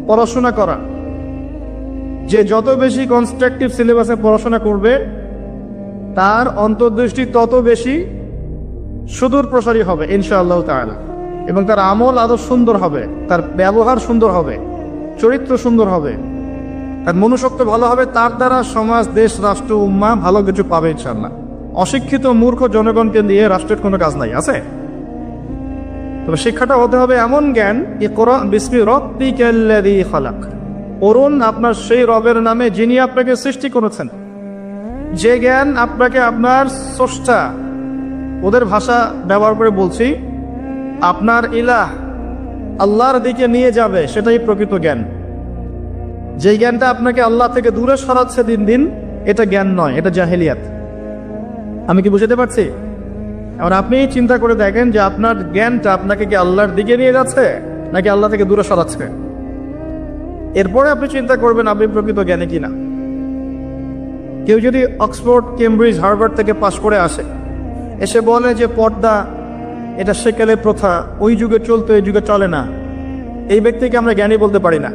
পড়াশোনা করা। যে যত বেশি কনস্ট্রাকটিভ সিলেবাসে পড়াশোনা করবে তার অন্তর্দৃষ্টি তত বেশি সুদূর প্রসারী হবে ইনশাআল্লাহ তাআলা, এবং তার আমল আরো সুন্দর হবে, তার ব্যবহার সুন্দর হবে, চরিত্র সুন্দর হবে, তার মনুষ্যত্ব ভালো হবে। তার দ্বারা সমাজ, দেশ, রাষ্ট্র, উম্মাহ ভালো কিছু পাবে ইনশাআল্লাহ। অশিক্ষিত মূর্খ জনগণকে নিয়ে রাষ্ট্রের কোনো কাজ নাই, আছে? তবে শিক্ষাটা হতে হবে এমন জ্ঞান, ইকরা বিসমি রাব্বিকাল্লাযী খালাক, পড়ুন আপনার সেই রবের নামে যিনি আপনাকে সৃষ্টি করেছেন। যে জ্ঞান আপনাকে আপনার স্রষ্টা, ওদের ভাষা ব্যবহার করে বলছি, আপনার ইলাহ আল্লাহর দিকে নিয়ে যাবে, সেটাই প্রকৃত জ্ঞান। যে জ্ঞানটা আপনাকে আল্লাহ থেকে দূরে সরাচ্ছে দিন দিন, এটা জ্ঞান নয়, এটা জাহেলিয়াত। আমি কি বুঝতে পারছি? এবার আপনি চিন্তা করে দেখেন যে আপনার জ্ঞানটা আপনাকে কি আল্লাহর দিকে নিয়ে যাচ্ছে নাকি আল্লাহ থেকে দূরে সরাচ্ছে। এরপরে আপনি চিন্তা করবেন আপনি প্রকৃত জ্ঞানী কিনা। কেউ যদি অক্সফোর্ড, কেমব্রিজ, হার্ভার্ড থেকে পাশ করে আসে, এসে বলে যে পর্দা এটা সেকেলের প্রথা, ওই যুগে চলতো, এই যুগে চলে না, এই ব্যক্তিকে আমরা জ্ঞানী বলতে পারি না।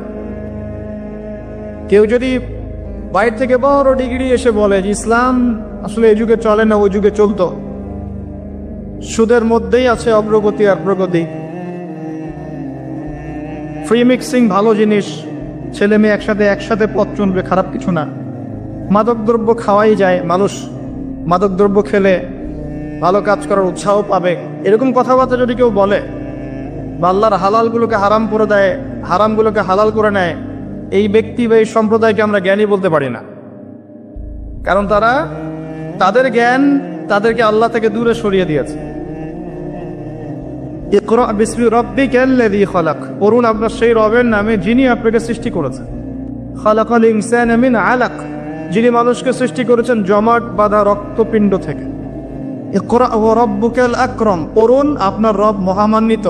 কেউ যদি বাইরে থেকে বড় ডিগ্রি এসে বলে যে ইসলাম আসলে এই যুগে চলে না, ওই যুগে চলতো, সুদের মধ্যেই আছে অগ্রগতি আর প্রগতি, ফ্রি মিক্সিং ভালো জিনিস, ছেলে মেয়ে একসাথে পথ চলবে, খারাপ কিছু না, মাদকদ্রব্য খাওয়াই যায়, মানুষ মাদকদ্রব্য খেলে ভালো কাজ করার উৎসাহ পাবে, এরকম কথাবার্তা যদি কেউ বলে, বা আল্লাহর হালালগুলোকে হারাম করে দেয়, হারামগুলোকে হালাল করে নেয়, এই ব্যক্তি বা এই সম্প্রদায়কে আমরা জ্ঞানী বলতে পারি না। কারণ তাদের জ্ঞান তাদেরকে আল্লাহ থেকে দূরে সরিয়ে দিয়েছে। ইকরা বিসমি রাব্বিকাল্লাযী খালাক, পড়ুন আপনার সেই রবের নামে যিনি আপনাকে সৃষ্টি করেছেন। খালাকাল ইনসানা মিন আলাক, যিনি মানুষকে সৃষ্টি করেছেন জমাট বাঁধা রক্তপিণ্ড থেকে। ইকরা ওয়া রাব্বুকাল আকরাম, পড়ুন আপনার রব মহামান্বিত।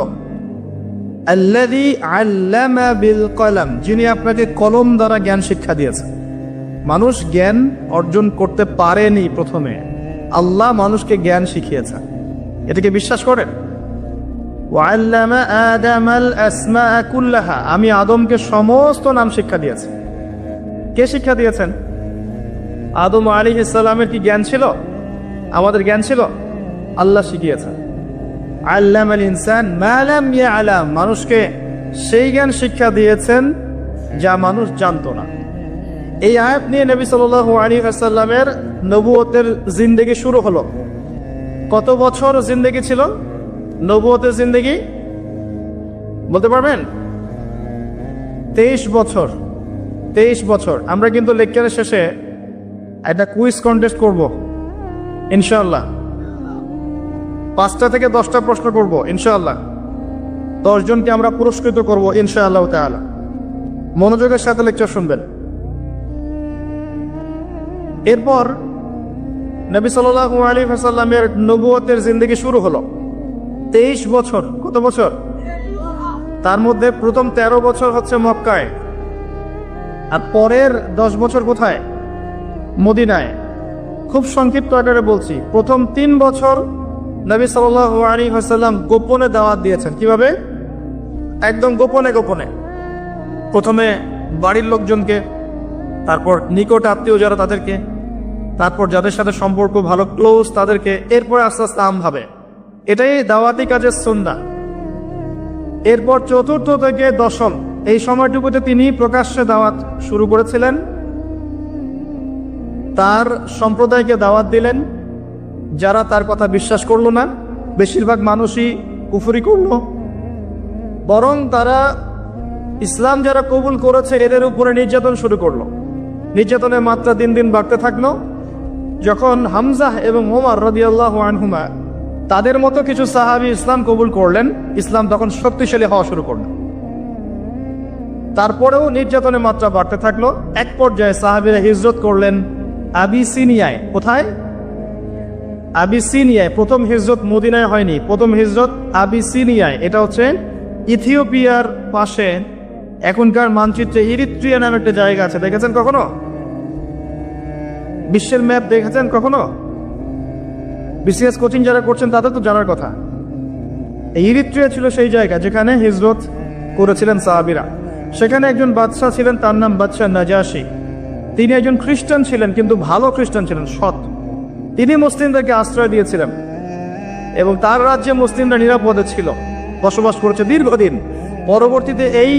আল্লাযী আল্লামা বিল কলম, যিনি আপনাকে কলম দ্বারা জ্ঞান শিক্ষা দিয়েছেন। মানুষ জ্ঞান অর্জন করতে পারেনি প্রথমে, আল্লাহ মানুষকে জ্ঞান শিখিয়েছেন। এটাকে বিশ্বাস করেন? ওয়াল্লামা আদামাল আসমাআ কুল্লাহা, আমি আদমকে সমস্ত নাম শিক্ষা দিয়েছি। কে শিক্ষা দিয়েছেন? আদম আলাইহিস সালামের কি জ্ঞান ছিল? আমাদের জ্ঞান ছিল? আল্লাহ শিখিয়েছেন। আল্লামাল ইনসান মা লাম ইয়ালাম, মানুষকে সেই জ্ঞান শিক্ষা দিয়েছেন যা মানুষ জানতো না। এই আয়াত নিয়ে নবী সাল্লাল্লাহু আলাইহি ওয়াসাল্লামের নবুয়তের জিন্দেগি শুরু হলো। কত বছর জিন্দেগি ছিল নবুয়তের জিন্দেগি? বলতে পারবেন? 23 বছর। 23 বছর। আমরা কিন্তু লেকচারের শেষে একটা কুইজ কন্টেস্ট করব ইনশাআল্লাহ। 5টা থেকে 10টা প্রশ্ন করব ইনশাআল্লাহ। 10 জনকে আমরা পুরস্কৃত করব ইনশাআল্লাহ তাআলা। মনোযোগের সাথে লেকচার শুনবেন। এরপর নবী সাল্লাল্লাহু আলাইহি ওয়াসাল্লামের নবুয়তের জিন্দেগি শুরু হলো। 23 বছর। কত বছর? তার মধ্যে প্রথম 13 বছর হচ্ছে মক্কায়, আর পরের 10 বছর কোথায়? মদিনায়। খুব সংক্ষিপ্ত আকারে বলছি, প্রথম 3 বছর নবী সাল্লাল্লাহু আলাইহি ওয়াসাল্লাম গোপনে দাওয়াত দিয়েছেন। কিভাবে? একদম গোপনে গোপনে। প্রথমে বাড়ির লোকজনকে, তারপর নিকট আত্মীয় যারা তাদেরকে, তারপর যাদের সাথে সম্পর্ক ভালো ক্লোজ তাদেরকে, এরপর আস্তে আস্তে আমভাবে। এটাই দাওয়াতি কাজের সুন্নাহ। এরপর 4র্থ থেকে 10ম এই সময়টুকুতে তিনি প্রকাশ্যে দাওয়াত শুরু করেছিলেন। তার সম্প্রদায়কে দাওয়াত দিলেন, যারা তার কথা বিশ্বাস করলো না, বেশিরভাগ মানুষই কুফরি করল। বরং তারা ইসলাম যারা কবুল করেছে এদের উপরে নির্যাতন শুরু করলো। নির্যাতনের মাত্রা দিন দিন বাড়তে থাকলো। যখন হামজা এবং ওমর রাদিয়াল্লাহু আনহুমা তাদের মতো কিছু সাহাবী ইসলাম কবুল করলেন, ইসলাম তখন শক্তিশালী হওয়া শুরু করল। তারপরেও নির্যাতনের মাত্রা বাড়তে থাকলো। এক পর্যায়ে সাহাবীরা হিজরত করলেন আবিসিনিয়ায়। কোথায়? আবিসিনিয়ায়। প্রথম হিজরত মদিনায় হয়নি, প্রথম হিজরত আবিসিনিয়ায়। এটা হচ্ছে ইথিওপিয়ার পাশে, এখনকার মানচিত্রে ইরিত্রিয়া নামে একটা জায়গা আছে। দেখেছেন কখনো? বিশ্বের ম্যাপ দেখেছেন কখনো? বিসিএস কোচিং যারা করছেন তাদের তো জানার কথা। এই ইরিত্রিয়া ছিল সেই জায়গা যেখানে হিজরত করেছিলেন সাহাবীরা। সেখানে একজন বাদশাহ ছিলেন, তার নাম বাদশাহ নাজাশী। তিনি একজন খ্রিস্টান ছিলেন, কিন্তু ভালো খ্রিস্টান ছিলেন, সৎ। তিনি মুসলিমদেরকে আশ্রয় দিয়েছিলেন এবং তার রাজ্যে মুসলিমরা নিরাপদে ছিল, বসবাস করেছে দীর্ঘদিন। পরবর্তীতে এই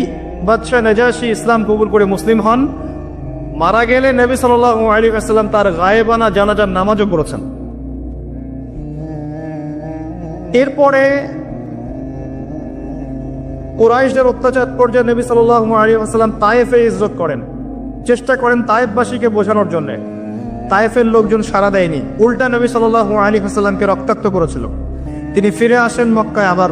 বাদশাহ নাজাশী ইসলাম কবুল করে মুসলিম হন। মারা গেলে নবী সাল্লাল্লাহু আলাইহি ওয়াসাল্লাম তার গায়েবানা জানাজার নামাজও পড়েছেন। এরপরে কুরাইশদের অত্যাচার পর্যায়ে নবী সাল্লাল্লাহু আলাইহি ওয়াসাল্লাম তায়েফে হিজরত করেন, চেষ্টা করেন তায়েফবাসীকে বোঝানোর জন্য। তায়েফের লোকজন সাড়া দেয়নি, উল্টা নবী সাল্লাল্লাহু আলাইহি ওয়াসাল্লামকে রক্তাক্ত করেছিল। তিনি ফিরে আসেন মক্কায়। আবার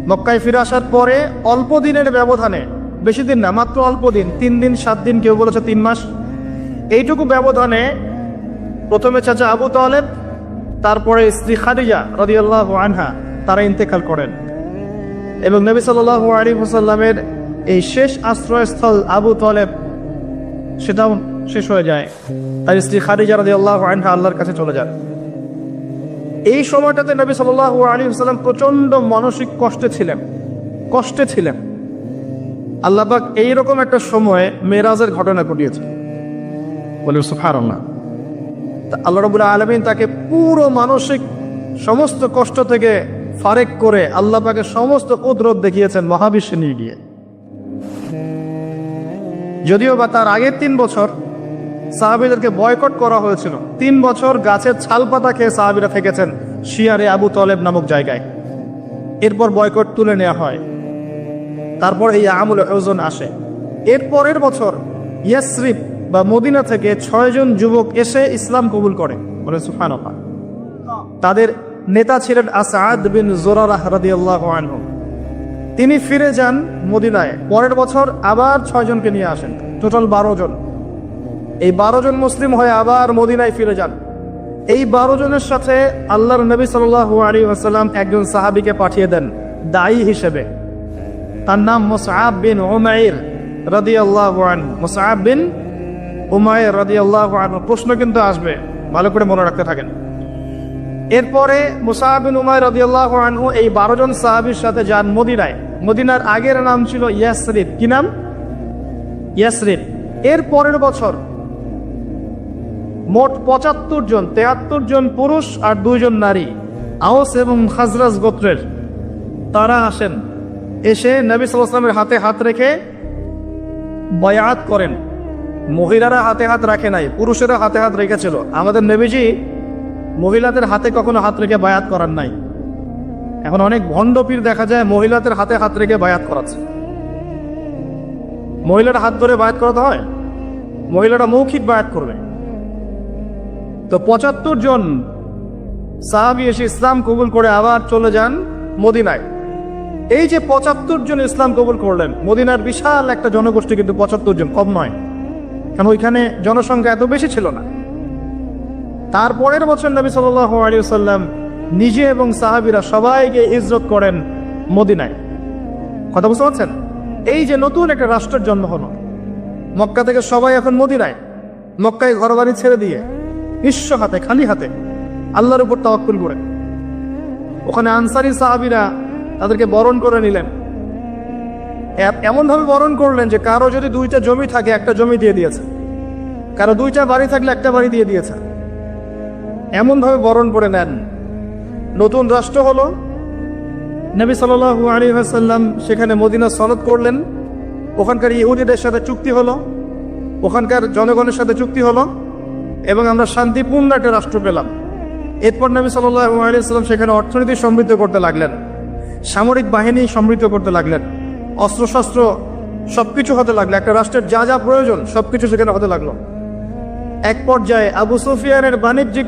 মক্কায় ফিরে আসার পরে অল্প দিনের ব্যবধানে, বেশি দিন না, মাত্র অল্প দিন, 3 দিন 7 দিন, কেউ বলেছে 3 মাস, এইটুকু ব্যবধানে প্রথমে চাচা আবু তালেব, তারপরে স্ত্রী খাদিজা রাদিয়াল্লাহু আনহা, তারা ইন্তেকাল করেন। এবং নবী সাল্লাল্লাহু আলাইহি ওয়াসাল্লামের এই শেষ আশ্রয়স্থল আবু তালেব, সেটাও শেষ হয়ে যায়। তার স্ত্রী খাদিজা রাদিয়াল্লাহু আনহা আল্লাহর কাছে চলে যান। এই সময়টাতে নবী সাল্লাল্লাহু আলাইহি ওয়াসাল্লাম প্রচন্ড মানসিক কষ্টে ছিলেন। আল্লাহ পাক এইরকম একটা সময়ে মেরাজের ঘটনা ঘটিয়েছে, বলে সুবহানাল্লাহ। আল্লাহ রাব্বুল আলামিন তাকে পুরো মানসিক সমস্ত কষ্ট থেকে ফারেক করে আল্লাহ পাকের সমস্ত কুদরত দেখিয়েছেন মহাবিশ্বে নিয়ে গিয়ে। যদিও বা তার আগের 3 বছর সাহাবীদেরকে বয়কট করা হয়েছিল। 3 বছর গাছের ছাল পাতা খেয়ে সাহাবীরা থেকেছেন শিয়ারে আবু তালেব নামক জায়গায়। এরপর বয়কট তুলে নেওয়া হয়। তারপর এই আমুল হুজন আসে। এর পরের বছর ইয়াসরিব বা মদিনা থেকে 6 জন যুবক এসে ইসলাম কবুল করে, বলে সুবহানাল্লাহ। তাদের নেতা ছিলেন আসাদ বিন জুরারাহ রাদিয়াল্লাহু আনহু। তিনি ফিরে যান মদিনায়। পরের বছর আবার 6 জনকে নিয়ে আসেন, টোটাল 12 জন। এই 12 জন মুসলিম হয়ে আবার মদিনায় ফিরে যান। এই 12 জনের সাথে আল্লাহর নবী সাল্লাল্লাহু আলাইহি ওয়াসাল্লাম একজন সাহাবীকে পাঠিয়ে দেন দায়ী হিসেবে। তার নাম মুসআব বিন উমাইর রাদিয়াল্লাহু আনহু। মুসআব বিন উমাইর রাদিয়াল্লাহু আনহু, প্রশ্ন কিন্তু আসবে, ভালো করে মনে রাখতে থাকেন। এরপরে মুসআব বিন উমাইর রাদিয়াল্লাহু আনহু এই 12 জন সাহাবীর সাথে যান মদিনায়। মদিনার আগের নাম ছিল ইয়াসরিব। কি নাম? ইয়াসরিব। এর পরের বছর মোট 75 জন, 73 জন পুরুষ আর 2 জন নারী, আওস এবং খাজরাজ গোত্রের, তারা আসেন। এসে নবী সাল্লাল্লাহু আলাইহি ওয়াসাল্লামের হাতে হাত রেখে বায়াত করেন। মহিলারা হাতে হাত রাখে নাই, পুরুষেরা হাতে হাত রেখেছিল। আমাদের নবীজি মহিলাদের হাতে কখনো হাত রেখে বায়াত করার নাই। এখন অনেক ভণ্ড পীর দেখা যায় মহিলাদের হাতে হাত রেখে বায়াত করাচ্ছে। মহিলারা হাত ধরে বায়াত করাতে হয়? মহিলারা মৌখিক বায়াত করবে। তো 75 জন সাহাবী এসে ইসলাম কবুল করে আবার চলে যান মদিনায়। এই যে 75 জন ইসলাম কবুল করলেন, মদিনার বিশাল একটা জনগোষ্ঠী, কিন্তু 75 জন কম নয়, কারণ ওইখানে জনসংখ্যা এত বেশি ছিল না। তারপরের বছর নবী সাল্লাল্লাহু আলাইহি ওয়াসাল্লাম নিজে এবং সাহাবীরা সবাইকে হিজরত করেন মদিনায়। কথা বুঝতে পারছেন? এই যে নতুন একটা রাষ্ট্রের জন্ম হলো, মক্কা থেকে সবাই এখন মদিনায়, মক্কায় ঘরবাড়ি ছেড়ে দিয়ে নিঃস্ব হাতে, খালি হাতে আল্লাহর উপর তাওয়াক্কুল করে। ওখানে আনসারী সাহাবীরা তাদেরকে বরণ করে নিলেন। এমনভাবে বরণ করলেন যে কারো যদি 2টা জমি থাকে, একটা জমি দিয়ে দিয়েছে, কারো 2টা বাড়ি থাকলে একটা বাড়ি দিয়ে দিয়েছে। এমনভাবে বরণ করে নেন। নতুন রাষ্ট্র হলো। নবী সাল্লাল্লাহু আলাইহি ওয়াসাল্লাম সেখানে মদিনা সনদ করলেন। ওখানকার ইহুদিদের সাথে চুক্তি হলো, ওখানকার জনগণের সাথে চুক্তি হলো, এবং আমরা শান্তিপূর্ণ একটা রাষ্ট্র পেলাম। এরপর নবী সাল্লাল্লাহু আলাইহি ওয়াসাল্লাম সেখানে অর্থনীতি সমৃদ্ধ করতে লাগলেন, সামরিক বাহিনী সমৃদ্ধ করতে লাগলেন, অস্ত্রশস্ত্র সবকিছু হতে লাগলো। একটা রাষ্ট্রের যা যা প্রয়োজন সবকিছু সেখানে হতে লাগলো। এক পর্যায়ে আবু সুফিয়ানের বাণিজ্যিক